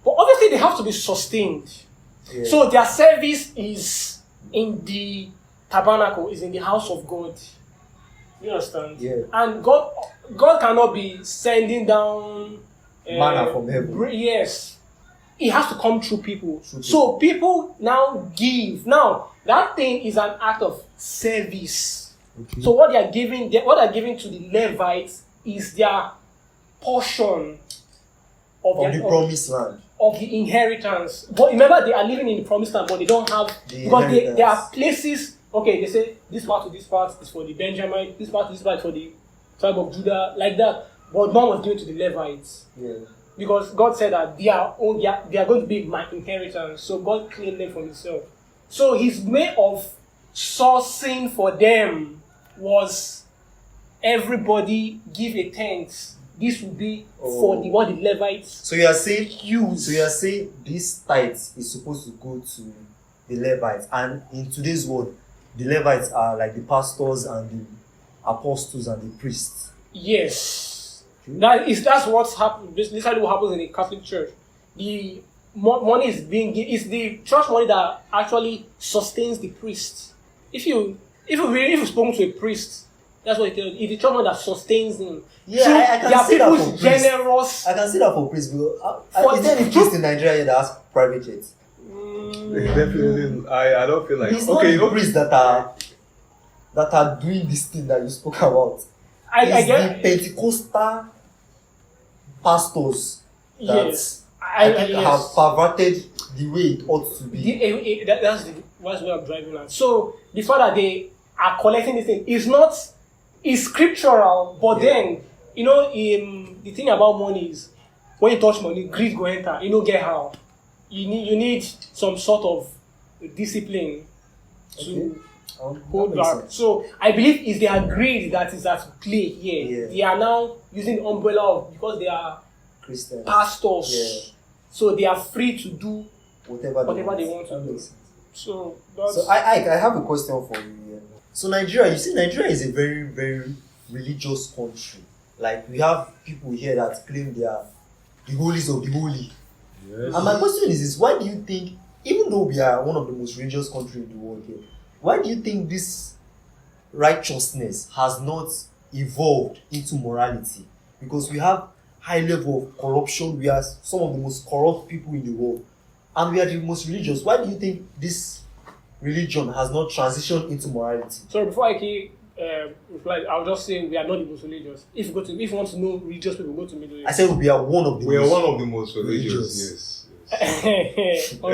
But obviously they have to be sustained. Yeah. So their service is in the tabernacle, is in the house of God. You understand? Yeah. And God cannot be sending down Manna from heaven. Yes. It has to come through people. So people now give. Now that thing is an act of service. Okay. So what they are giving to the Levites is their portion of the promised land. Of the inheritance. But remember, they are living in the promised land, but they don't have because there are places. Okay, they say this part to this part is for the Benjamin, this part is for the tribe of Judah, like that. But none was given to the Levites. Yeah. Because God said that they are going to be my inheritance. So God claimed them for himself. So his way of sourcing for them was everybody give a tenth. This will be for the Levites. So you are saying this tithe is supposed to go to the Levites, and in today's world, the Levites are like the pastors and the apostles and the priests. Yes. That's what's happened. Literally what happens in the Catholic Church. The money is being given. It's the church money that actually sustains the priest. If you spoke to a priest, that's what it tells. It's the church money that sustains him. Yeah, so I can see that for priests. Generous. I can see that for priests because is there any priest in Nigeria that has private jets? Definitely, I don't feel like it's not the priests that are doing this thing that you spoke about. I get the Pentecostal pastors that yes. I think have perverted the way it ought to be. That's where I'm driving at. So the fact that they are collecting this thing is scriptural, but then the thing about money is when you touch money, greed go enter. You don't get how. You need some sort of discipline to hold back. So I believe it's their greed that is at play here. Yeah. They are now using the umbrella of because they are Christians, pastors. Yeah. So they are free to do whatever they want to do. So I have a question for you here. So Nigeria, you see, Nigeria is a very, very religious country. Like we have people here that claim they are the holies of the holy. Yes. And my question is why do you think, even though we are one of the most religious countries in the world here, why do you think this righteousness has not evolved into morality? Because we have high level of corruption, we are some of the most corrupt people in the world, and we are the most religious. Why do you think this religion has not transitioned into morality? So before I keep reply, I'll just say we are not the most religious. If you want to know religious people, go to Middle East. I said we are one of the most religious. Yes. all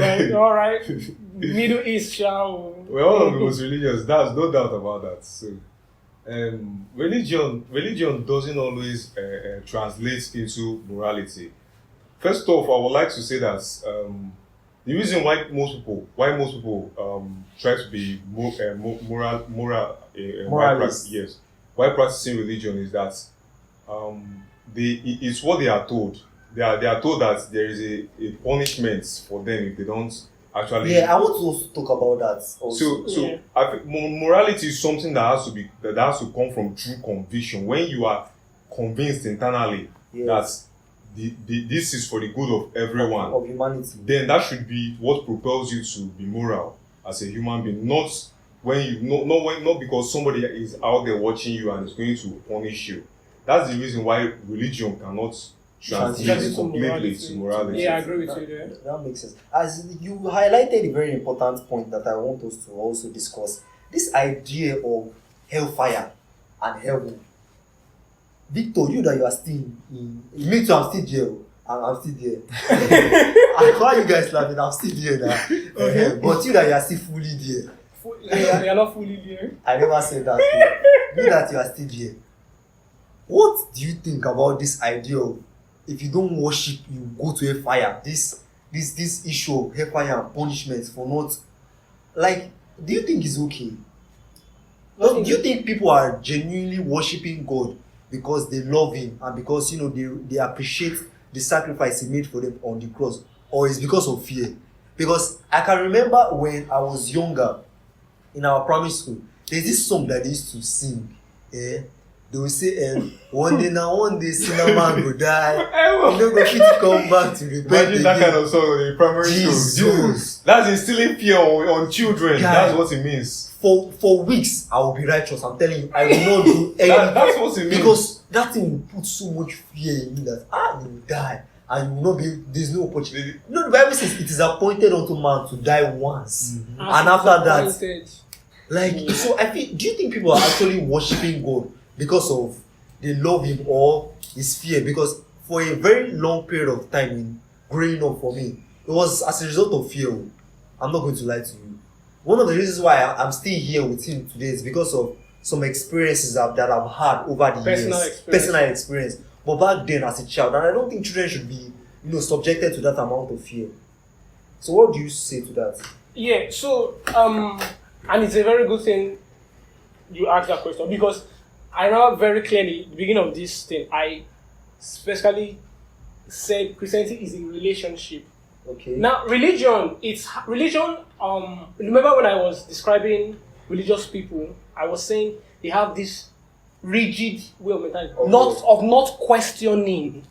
right. Middle East, shall we're one of the most religious. There's no doubt about that. So, religion doesn't always translate into morality. First off, I would like to say that the reason why most people try to be why practicing religion is that it's what they are told. They are told that there is a punishment for them if they don't actually. Yeah, I want to also talk about that. Also. So I think morality is something that has to come from true conviction. When you are convinced internally that this is for the good of everyone, of humanity, then that should be what propels you to be moral as a human being. Not because somebody is out there watching you and is going to punish you. That's the reason why religion cannot translate completely to morality. Yeah, I agree with you there. That makes sense. As you highlighted a very important point that I want us to also discuss, this idea of hellfire and heaven. Victor, you that you are still in me too, I'm still there. I'm still there. Why are you guys laughing? I'm still there now. Okay. But you that you are still fully there. You are not fully there. I never said that. You that you are still there. What do you think about this idea of if you don't worship, you go to a fire? This issue of hellfire and punishment for not, like, do you think it's okay? No, do you think people are genuinely worshiping God because they love Him and because they appreciate the sacrifice He made for them on the cross? or it's because of fear? Because I can remember when I was younger, in our primary school, there's this song that they used to sing. Eh? They will say, one day now, one day, cinema go die. You don't go fit to come back to repent Imagine again. that kind of song in primary Jesus. school. That's instilling fear on children. Guy. That's what it means. For weeks, I will be righteous. I'm telling you, I will not do anything. That's what it means. Because that thing will put so much fear in you that you will die. And you will not be, there's no opportunity. You know, the Bible says it is appointed unto man to die once. Mm-hmm. And after that, Appointed. like, so I feel, do you think people are actually worshiping God because of they love him or his fear? Because for a very long period of time in growing up for me, it was as a result of fear. I'm not going to lie to you. One of the reasons why I'm still here with him today is because of some experiences that I've had over the years. Personal experience. But back then as a child, and I don't think children should be, subjected to that amount of fear. So what do you say to that? Yeah, so and it's a very good thing you asked that question, because I remember very clearly the beginning of this thing, I specifically said Christianity is a relationship. Okay. Now, religion. Remember when I was describing religious people, I was saying they have this rigid way of mentality, not questioning,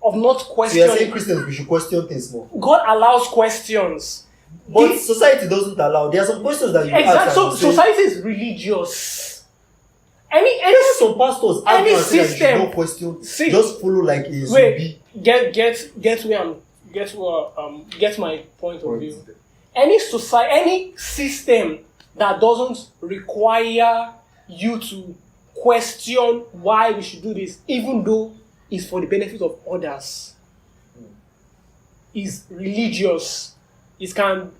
of not So questioning. you're saying Christians, we should question things more. God allows questions. But society doesn't allow. There are some questions that you ask. Exactly. So and you say, society is religious. some pastors any argue and say that you should system- not question. See- Just follow like a zombie. Wait, get my point of view. Any society, any system that doesn't require you to question why we should do this, even though it's for the benefit of others, is religious.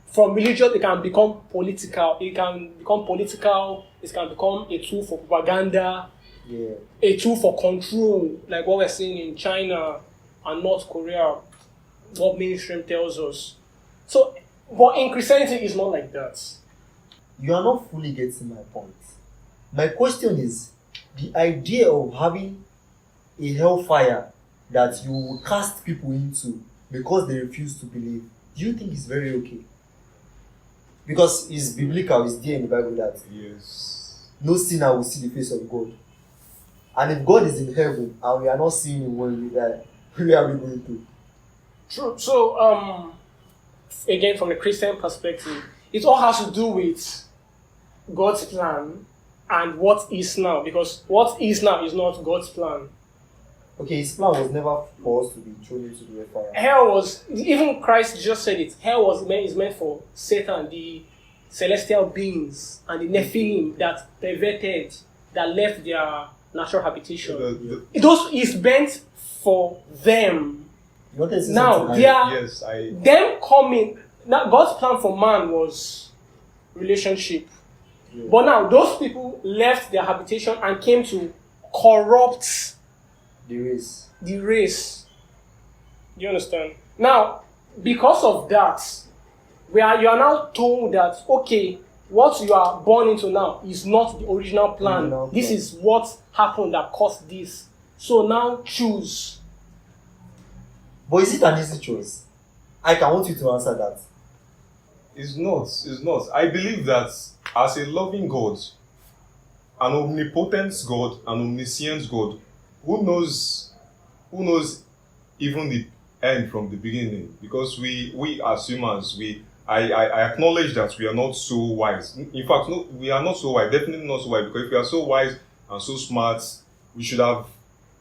From religious, it can become political. It can become a tool for propaganda, a tool for control, like what we're seeing in China and North Korea, what mainstream tells us. So, but in Christianity, it's not like that. You are not fully getting my point. My question is the idea of having a hellfire that you will cast people into because they refuse to believe. Do you think it's very okay? Because it's biblical, it's there in the Bible that Yes. no sinner will see the face of God. And if God is in heaven and we are not seeing him when we die, where are we going to? True. So, again, from the Christian perspective, it all has to do with God's plan and what is now. Because what is now is not God's plan. Okay, his plan was never for us to be thrown into the fire. Hell was, even Christ just said it, hell is meant for Satan, the celestial beings, and the Nephilim that perverted, that left their natural habitation. Those is meant for them. You wanted to say Now, something? them coming, now God's plan for man was relationship. Yeah. But now, those people left their habitation and came to corrupt The race. the race. Do you understand? Now, because of that, you are now told that, okay, what you are born into now is not the original plan. This is what happened that caused this. So now choose. But is it an easy choice? I want you to answer that. It's not. I believe that as a loving God, an omnipotent God, an omniscient God, who knows even the end from the beginning? Because we as humans, I acknowledge that we are not so wise. In fact, no, we are not so wise. Definitely not so wise. Because if we are so wise and so smart, we should have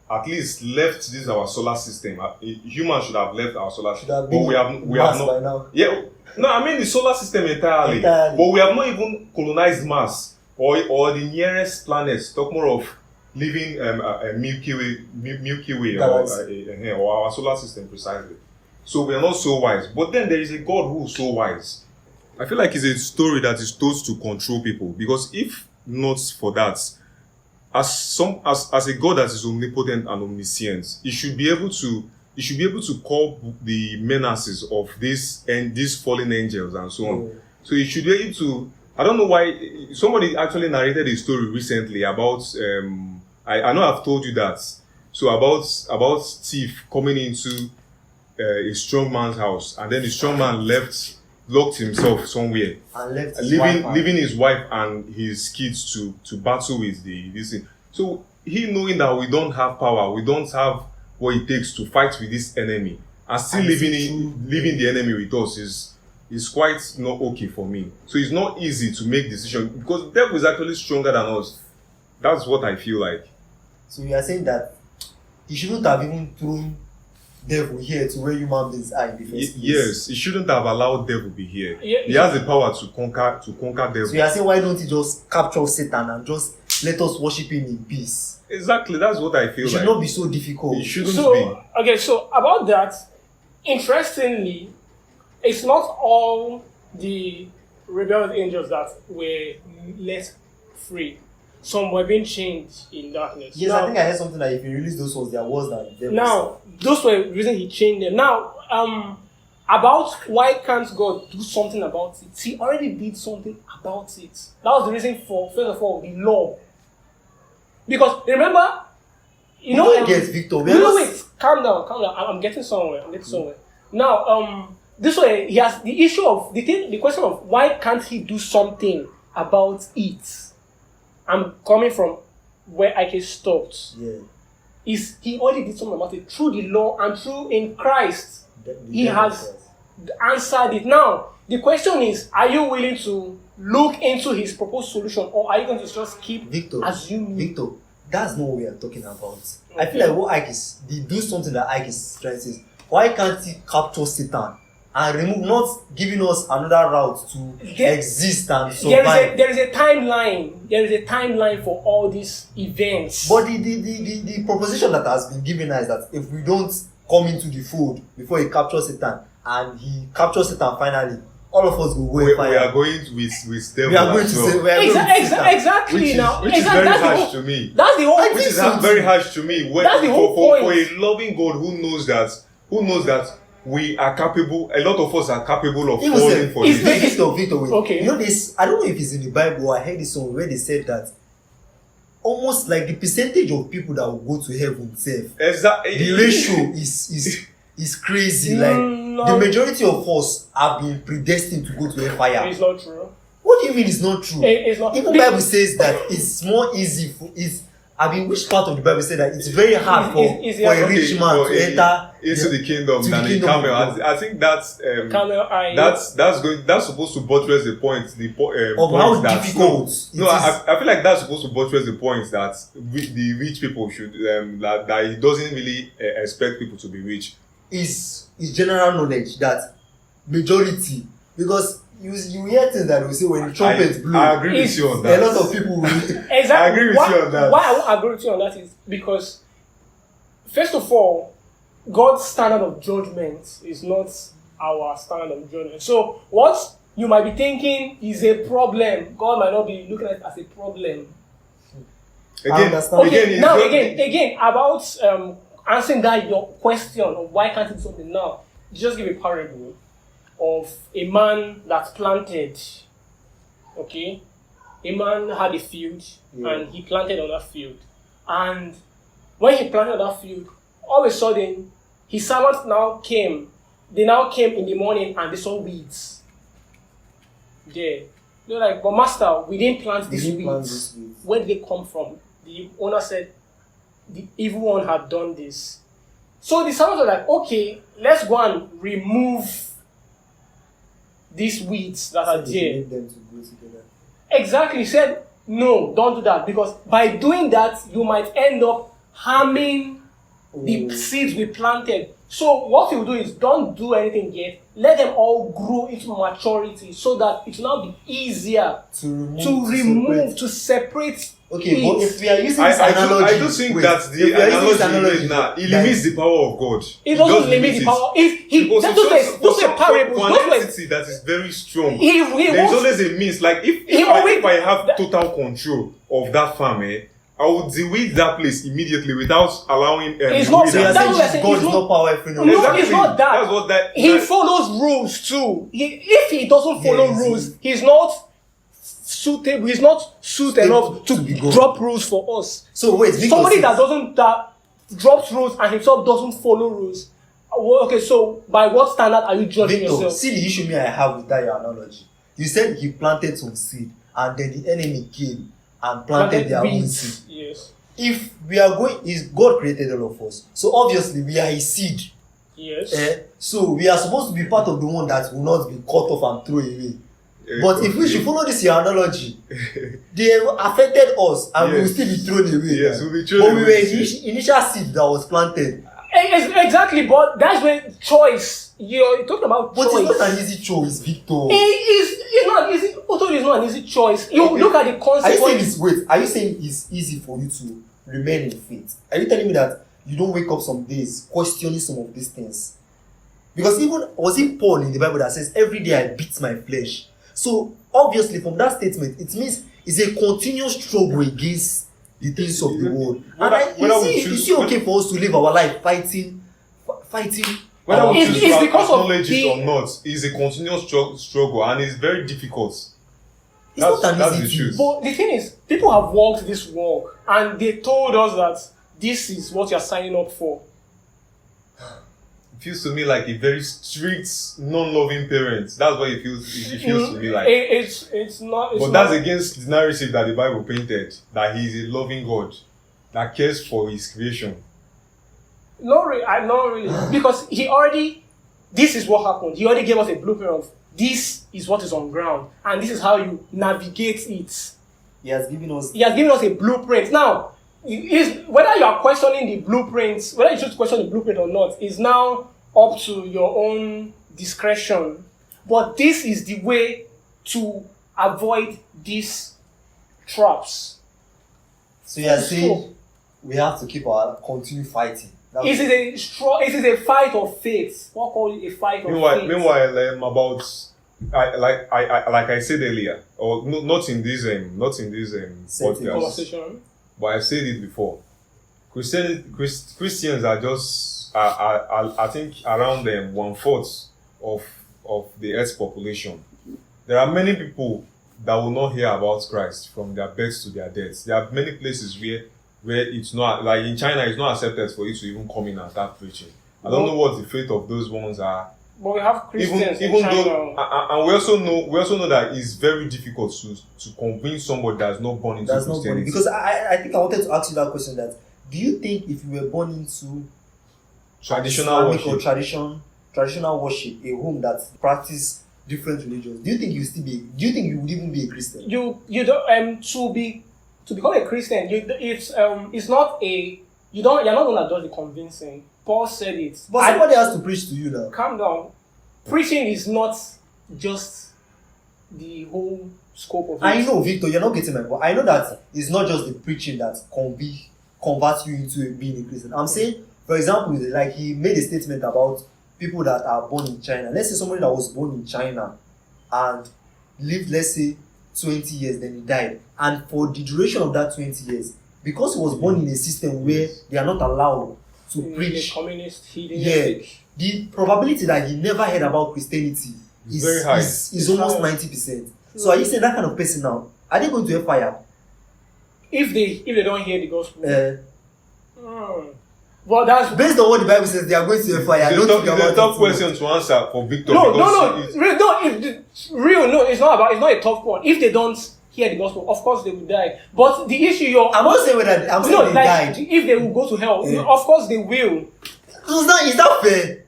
at least left this our solar system. Humans should have left our solar system. But we have not. By now. Yeah. No, I mean the solar system entirely. But we have not even colonized Mars or the nearest planets. Talk more of living a Milky Way or our solar system precisely. So we are not so wise. But then there is a God who is so wise. I feel like it's a story that is told to control people. Because if not for that, as a God that is omnipotent and omniscient, he should be able to call the menaces of these fallen angels and so on. So he should be able to. I don't know why somebody actually narrated a story recently about. I know I've told you that. So about thief coming into a strong man's house, and then the strong man locked himself somewhere, And left his leaving wife leaving his wife and his kids to battle with this thing. So he, knowing that we don't have power, we don't have what it takes to fight with this enemy, and still And leaving the enemy with us is quite not okay for me. So it's not easy to make decisions because the devil is actually stronger than us. That's what I feel like. So you are saying that he shouldn't have even thrown devil here to where human beings are in the first place. Yes, he shouldn't have allowed devil be here. Yeah, he has the power to conquer devil. So you are saying, why don't he just capture Satan and just let us worship him in peace? Exactly, that's what I feel It should like. not be so difficult. It shouldn't So be. okay, so about that, interestingly, it's not all the rebellious angels that were let free. Some were being chained in darkness. Yes, Now- I think I heard something like if you release those ones, they are worse than the devil. Now, those were the reason he chained them. Now, about why can't God do something about it? He already did something about it. That was the reason for, first of all, the law. Because remember, you know, don't get Victor. We are no, not- wait, calm down. I'm getting somewhere. Now, this way he has the issue of the question of why can't he do something about it? I'm coming from where Ike stopped. Yeah. Is he already did something about it through the law and through in Christ? The He devil has first. answered it. Now, the question is, are you willing to look into his proposed solution, or are you going to just keep Victor, assuming? Victor, that's not what we are talking about. I feel like what Ike is, they do something that Ike is trying to say. Why can't he capture Satan and remove, not giving us another route to There- exist and survive? There is a timeline. There is a timeline for all these events. But the proposition that has been given us is that if we don't come into the fold before he captures Satan and he captures Satan finally, all of us will go We fire. are going with devil. We are going to as well. say we are going with Satan. Exactly. Which is, now, which is exactly, very that's the harsh whole- to me. That's the whole. I Which think is so very too. harsh to me. When, That's the whole for point. a loving God who knows that we are capable. A lot of us are capable of Even falling said, for It's this. Victor, wait. Okay. You know this, I don't know if it's in the Bible or I heard this somewhere where they said that almost like the percentage of people that will go to heaven self, Exactly. the ratio is crazy. Like No. the majority of us have been predestined to go to hellfire. It's not true. What do you mean it's not true? It's not. Even Bible says that it's more easy for which part of the Bible says that it's very hard for It's a okay, rich man to enter into the kingdom to the than a kingdom of camel. God. I think that's Camel eye. that's supposed to buttress the point. Of point how that, difficult No, it I feel like that's supposed to buttress the point that the rich people should that it doesn't really expect people to be rich. is general knowledge that majority, because you hear things that we say when the trumpet blow, I agree with It's- you on a that. lot of people will Exactly. I agree with why, you on that. Why I won't agree with you on that is because, first of all, God's standard of judgment is not our standard of judgment. So, what you might be thinking is a problem, God might not be looking at it as a problem. I Again, understand. Okay, it's now not- again about answering that your question of why can't it do something now. Just give a parable of a man that planted. Okay, a man had a field and he planted on that field, and when he planted on that field, all of a sudden his servants now came. They now came in the morning and they saw weeds there. They're like, "But master, we didn't plant They these didn't plan weeds. this weed. Where did they come from?" The owner said, "The evil one had done this." So the servants were like, "Okay, let's go and remove these weeds that are They there." need them to go together. Exactly. He said, "No, don't do that, because by doing that, you might end up harming the seeds we planted." So what you do is don't do anything yet. Let them all grow into maturity so that it will now be easier to separate. Okay, it. but if we are using this analogy, I do think that if the we are using this analogy you made now, it limits the power of God. It doesn't limit the power. If he Because those are parables. for an Those were entity that is very strong, he there's wants. always a means. Like He if always- I have total control of that farm, I would deweed that place immediately without allowing. It's the not- weed So you are and- That's what saying I said, God it's is not- not powerful enough. No, Exactly. it's not that. That's what that. He that- follows rules too. If he doesn't follow Yes. rules, he's not suitable. He's not suited enough to be God. drop rules for us. So wait, Victor Somebody says- that drops rules and himself doesn't follow rules. Well, okay, so by what standard are you judging Victor, yourself? see the issue me I have with that your analogy. You said he planted some seed and then the enemy came and planted their own weeds. seed. Yes. If we are going, is God created all of us. So obviously we are his seed. Yes. So we are supposed to be part of the one that will not be cut off and thrown away. But if we should follow this your analogy, they affected us and we will still be thrown away. Yes, we'll be thrown but away. we were the initial seed that was planted. Exactly, but that's where choice. You're talking about But choice. it's not an easy choice, Victor. It's not easy. Although it's not an easy choice. You look at the Are you saying consequences. it's wait? Are you saying it's easy for you to remain in faith? Are you telling me that you don't wake up some days questioning some of these things? Because even was it Paul in the Bible that says every day I beat my flesh? So obviously from that statement it means it's a continuous struggle against the things of the world. Is it okay for us to live our life fighting? Whether we It's choose to because of acknowledge the- it or not, is a continuous struggle and it's very difficult. It's not an that's easy the thing. truth. But the thing is, people have walked this walk and they told us that this is what you're signing up for. It feels to me like a very strict, non-loving parent. That's what it feels to me like. It's not. It's But not, that's against the narrative that the Bible painted, that he is a loving God that cares for his creation. not really because he already. This is what happened. He already gave us a blueprint of this is what is on ground and this is how you navigate it. He has given us. He has given us a blueprint. Now, whether you are questioning the blueprints, whether you should question the blueprint or not, is now up to your own discretion. But this is the way to avoid these traps. So you are saying we have to continue fighting. It is a fight of faith. What call it a fight of faith? Meanwhile, like I said earlier, or no, not in this podcast, Conversation. but I've said it before. Christians are just I think around 1/4 of the Earth's population. There are many people that will not hear about Christ from their births to their deaths. There are many places where it's not, like in China, it's not accepted for you to even come in and start preaching. I don't know what the fate of those ones are. But we have Christians Even in China. though, and we also know that it's very difficult to convince somebody that's not born into That's not Christianity. funny. Because I think I wanted to ask you that question. That do you think if you were born into Traditional Islamic worship. or traditional worship, a home that practice different religions, do you think you would even be a Christian? You don't to become a Christian. It's not a you're not gonna do the convincing. Paul said it. But somebody has to preach to you now. Calm down. Preaching is not just the whole scope of it. I know, Victor, you're not getting my point. I know that it's not just the preaching that converts you into being a Christian. I'm saying, for example, like he made a statement about people that are born in China. Let's say somebody that was born in China and lived, let's say, 20 years, then he died. And for the duration of that 20 years, because he was born in a system where they are not allowed to preach, communist, hedonistic. the probability that he never heard about Christianity is very high. is almost 90%. So are you saying that kind of person now, are they going to hellfire? If they don't hear the gospel. Well, that's Based on what the Bible says, they are going to hellfire. I don't think It's about a tough it. question to answer for Victor. no. because It's not a tough one. If they don't hear the gospel, of course they will die. But the issue I'm not saying whether I'm saying no, they like died. if they will go to hell, Yeah. of course they will. So is that fair?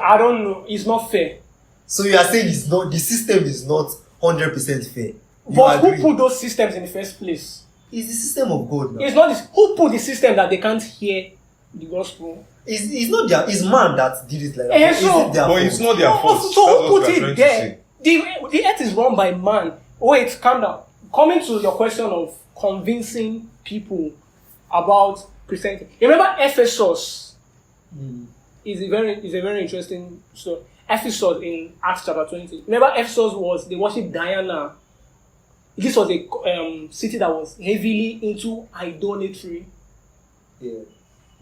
I don't know. It's not fair. So you are saying it's not, the system is not 100% fair. You But who agree? put those systems in the first place? It's the system of God now. It's not this. Who put the system that they can't hear the gospel? It's not their, it's man that did it like that. Eh, Is so- it their but fault? it's not their fault. So That's who what put we are it trying to there? say. The earth is run by man. Wait, calm down. Coming to your question of convincing people about Christianity. Remember Ephesus is a very interesting story. Ephesus in Acts chapter 20. Remember Ephesus they worship Diana. This was a city that was heavily into idolatry. Yeah.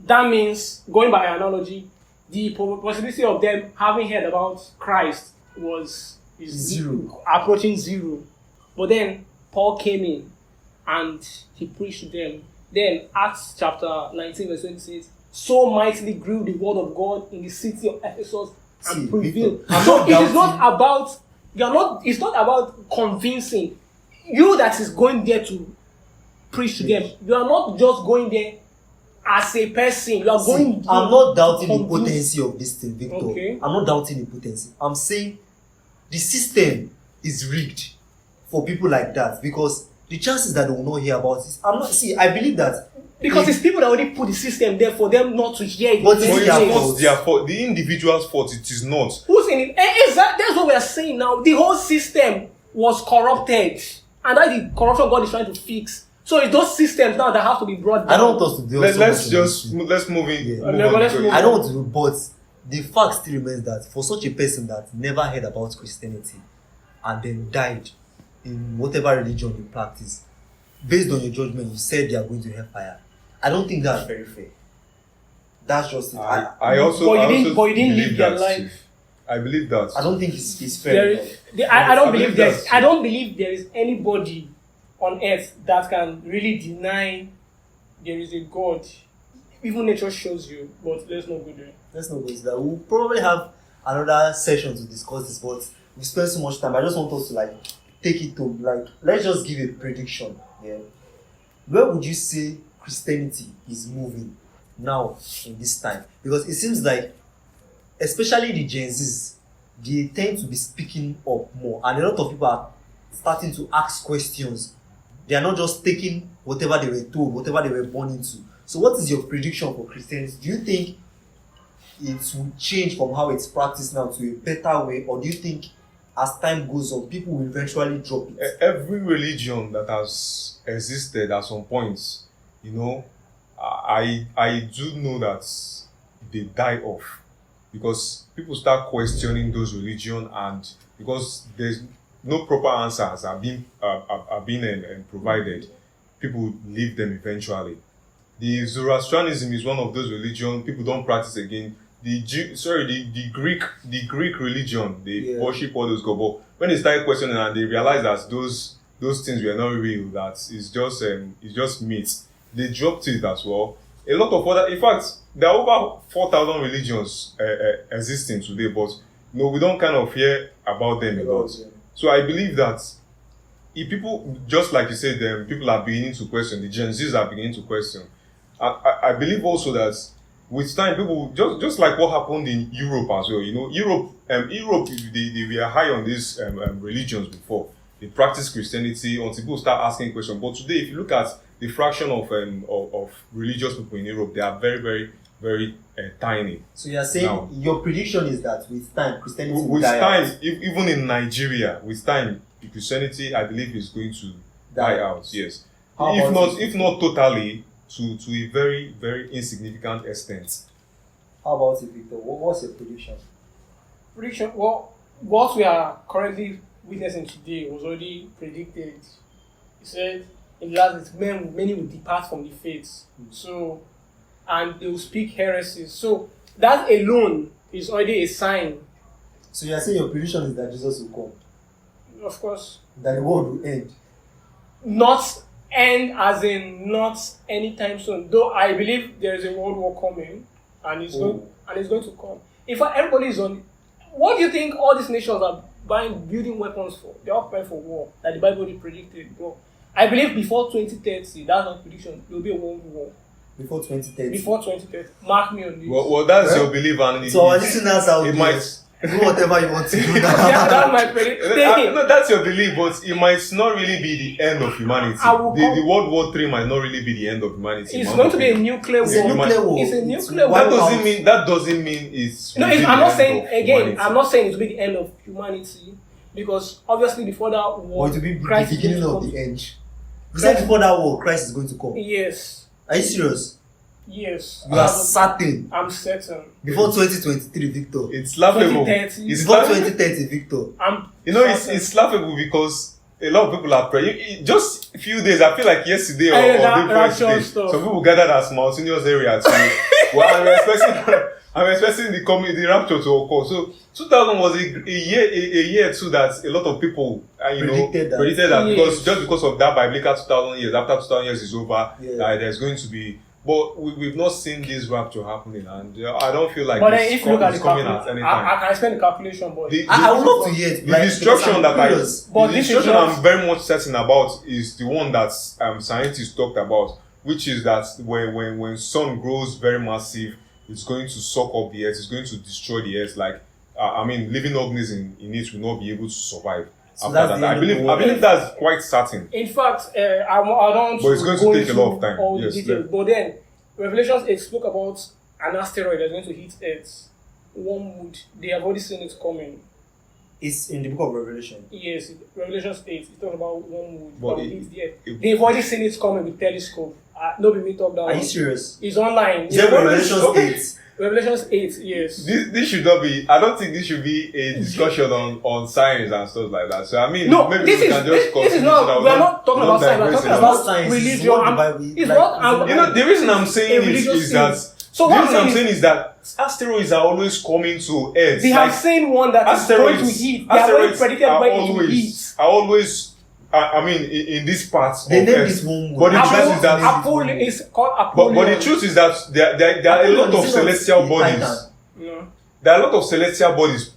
That means, going by analogy, the possibility of them having heard about Christ is Zero. approaching zero. But then Paul came in and he preached to them. Then Acts chapter 19 verse 26. so mightily grew the word of God in the city of Ephesus and prevailed. I'm So not it is not doubting. about it's not about convincing you that is going there to preach to them. You are not just going there as a person. You are going there. I'm not doubting to the convince. potency of this thing, Victor. Okay. I'm not doubting the potency. I'm saying the system is rigged for people like that because the chances that they will not hear about it. I believe that. Because it's people that already put the system there for them not to hear it. But But it's it's their not fault. their fault. The individual's fault. It is not. Who's in it? That's what we are saying now. The whole system was corrupted. And that the corruption God is trying to fix. So it's those systems now that have to be brought down. I don't want us to do Let's move in. Yeah. Let's move I don't want to, but the fact still remains that for such a person that never heard about Christianity and then died in whatever religion you practice, based on your judgment, you said they are going to hellfire. I don't think that's very fair. That's just it. I also. But you I didn't- also but you didn't believe live their that life. too. I believe that. I don't think it's fair. There enough. I don't believe believe that's- I don't believe there is anybody on earth that can really deny there is a God. Even nature shows you, but let's not go there. Let's not go into that. We'll probably have another session to discuss this, but we spent so much time. I just want us to take it to let's just give a prediction. Yeah. Where would you say Christianity is moving now in this time? Because it seems like, especially the Gen Zs, they tend to be speaking up more, and a lot of people are starting to ask questions. They are not just taking whatever they were told, whatever they were born into. So, what is your prediction for Christianity? Do you think it will change from how it's practiced now to a better way, or do you think as time goes on, people will eventually drop it? Every religion that has existed at some point, I do know that they die off because people start questioning those religions, and because there's no proper answers are being provided, people leave them eventually. The Zoroastrianism is one of those religions people don't practice again. The Greek religion, they worship all those gods. But when they started questioning and they realized that those things were not real, that it's just myth, they dropped it as well. A lot of other, in fact, there are over 4,000 religions existing today, but we don't kind of hear about them a lot. So I believe that if people, just like you said, people are beginning to question, the Gen Zs are beginning to question. I believe also that with time, people, just like what happened in Europe as well, Europe, they were high on these religions before. They practiced Christianity until people start asking questions. But today, if you look at the fraction of religious people in Europe, they are very, very, very tiny. So you are saying now, your prediction is that with time, Christianity will with die time, out. even in Nigeria, with time, the Christianity, I believe, is going to die out. Yes, How if about if not totally, to a very, very insignificant extent. How about it, Victor? What's your prediction? Prediction. Well, what we are currently witnessing today was already predicted. He said in the last days, many will depart from the faith. So, and they will speak heresies. So that alone is already a sign. So you are saying your prediction is that Jesus will come, Of course, that the world will end. not end as in not anytime soon. Though I believe there is a world war coming, and it's going to come. In fact, everybody is on. What do you think all these nations are building weapons for? They are preparing for war, that the Bible already predicted. Bro, I believe before 2030, that's not prediction. There will be a world war. Before 2030. Before 2030, mark me on this. Well, that's your belief, and So our listeners out it there, might. do whatever you want to do now. Yeah, that's my prediction. No, that's your belief, but it might not really be the end of humanity. The World War III might not really be the end of humanity. It's going to be a nuclear It's a war. nuclear war. It's a It's nuclear wipe war. out. That doesn't mean it's. No, really I'm the not end saying of again. humanity. I'm not saying it will be the end of humanity, because obviously before that war, Or it will be the Christ is beginning going to of come. the end. You said before that war, Christ is going to come. Yes, Are you serious? yes. You are certain. I'm certain. Before 2023, Victor. It's laughable. 2030. It's Before laughable. 2030, Victor. I'm It's laughable because a lot of people are praying. Just a few days, I feel like yesterday or that day before rapture yesterday, stuff. some people gathered at mountainous area to. Well, I'm expecting the rapture to occur. So 2000 was a year too that a lot of people Predicted that. predicted that Yes. because of that biblical 2000 years. After 2000 years is over, Yeah. there's going to be But we've not seen this rapture happening, and I don't feel like But then it's, if you look at the coming at calculation, any time. I can explain the calculation, but I would love to hear it. The destruction that But the this is destruction not- I'm very much certain about is the one that scientists talked about, which is that when sun grows very massive, it's going to suck up the earth, it's going to destroy the earth. Like living organisms in it will not be able to survive. So After that's that, the I end of the believe world. that's quite certain. in fact, I don't. But it's going to go take a into lot of time. all the Yes, details. yeah. But then, Revelation 8 spoke about an asteroid that's going to hit Earth. Wormwood. They have already seen it coming. It's in the book of Revelation. Yes, Revelation 8. It's talking about wormwood But that will it- hit the Earth. it- They've already seen it coming with telescope. No be me talk down. Are you serious? It's online. Is it Revelation Okay. 8? Revelation 8. Yes. This should not be. I don't think this should be a discussion on science and stuff like that. So I mean, No, maybe this we is can just this is continue not. so that We are not talking don't about science. We're digress talking a lot. about Science is religion. what the and- Bible- It's like, what You know, the reason I'm saying A it religious is that So the what reason I'm I'm saying saying is that asteroids are always coming to Earth. they have seen one that is going to hit. They have already predicted when it will hit. are always. I mean, in this part They of named Earth. this one. But the truth is that- Apollyon is called Apollyon. But the truth is that there are a lot of celestial bodies. No. There are a lot of celestial bodies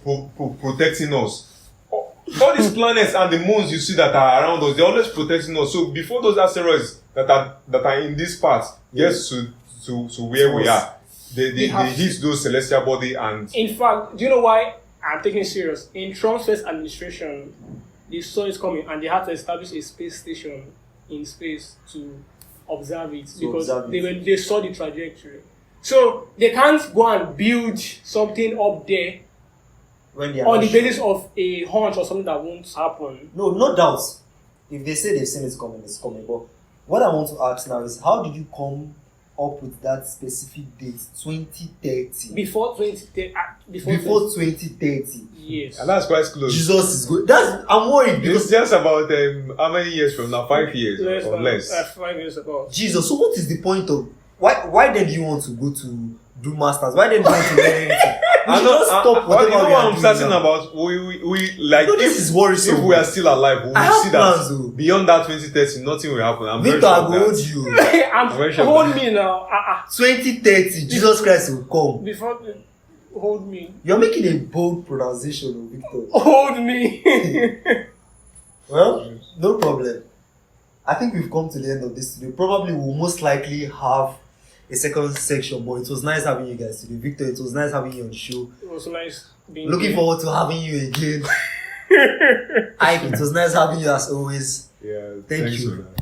protecting us. All these planets and the moons you see that are around us, they're always protecting us. So before those asteroids that are in this part get to where we are, they hit those celestial body and In fact, do you know why I'm taking it serious? In Trump's first administration, they saw it coming and they had to establish a space station in space to observe it because observe it. they saw the trajectory. So they can't go and build something up there when they are on not the sure. basis of a hunch or something that won't happen. No doubt. If they say they've seen it coming, it's coming. But what I want to ask now is, how did you come up with that specific date, 2030? Before 2030. Before 2030. Yes. and that's quite close. Jesus is good. I'm worried It's because just about how many years from now? 5 years Less or than less. 5 years ago. Jesus. So what is the point of why then do you want to go to do masters? Why then do you want to learn anything? We should just stop well, whatever you know we what are I'm doing certain now. about? We like No, this is worrisome. if we are still alive, we I will have see plans, that though. beyond that 2030, nothing will happen. I'm very Victor, sure I of will hold that. you. I'm very sure hold of me now. 2030, Jesus Christ will come. Before hold me. You're making a bold pronunciation, Victor. Hold me. Well, no problem. I think we've come to the end of this today. Probably we'll most likely have a second section, but it was nice having you guys today. Victor, it was nice having you on the show. It was nice being Looking here. forward to having you again. Ike, it was nice having you as always. Yeah, Thank thanks you. for that.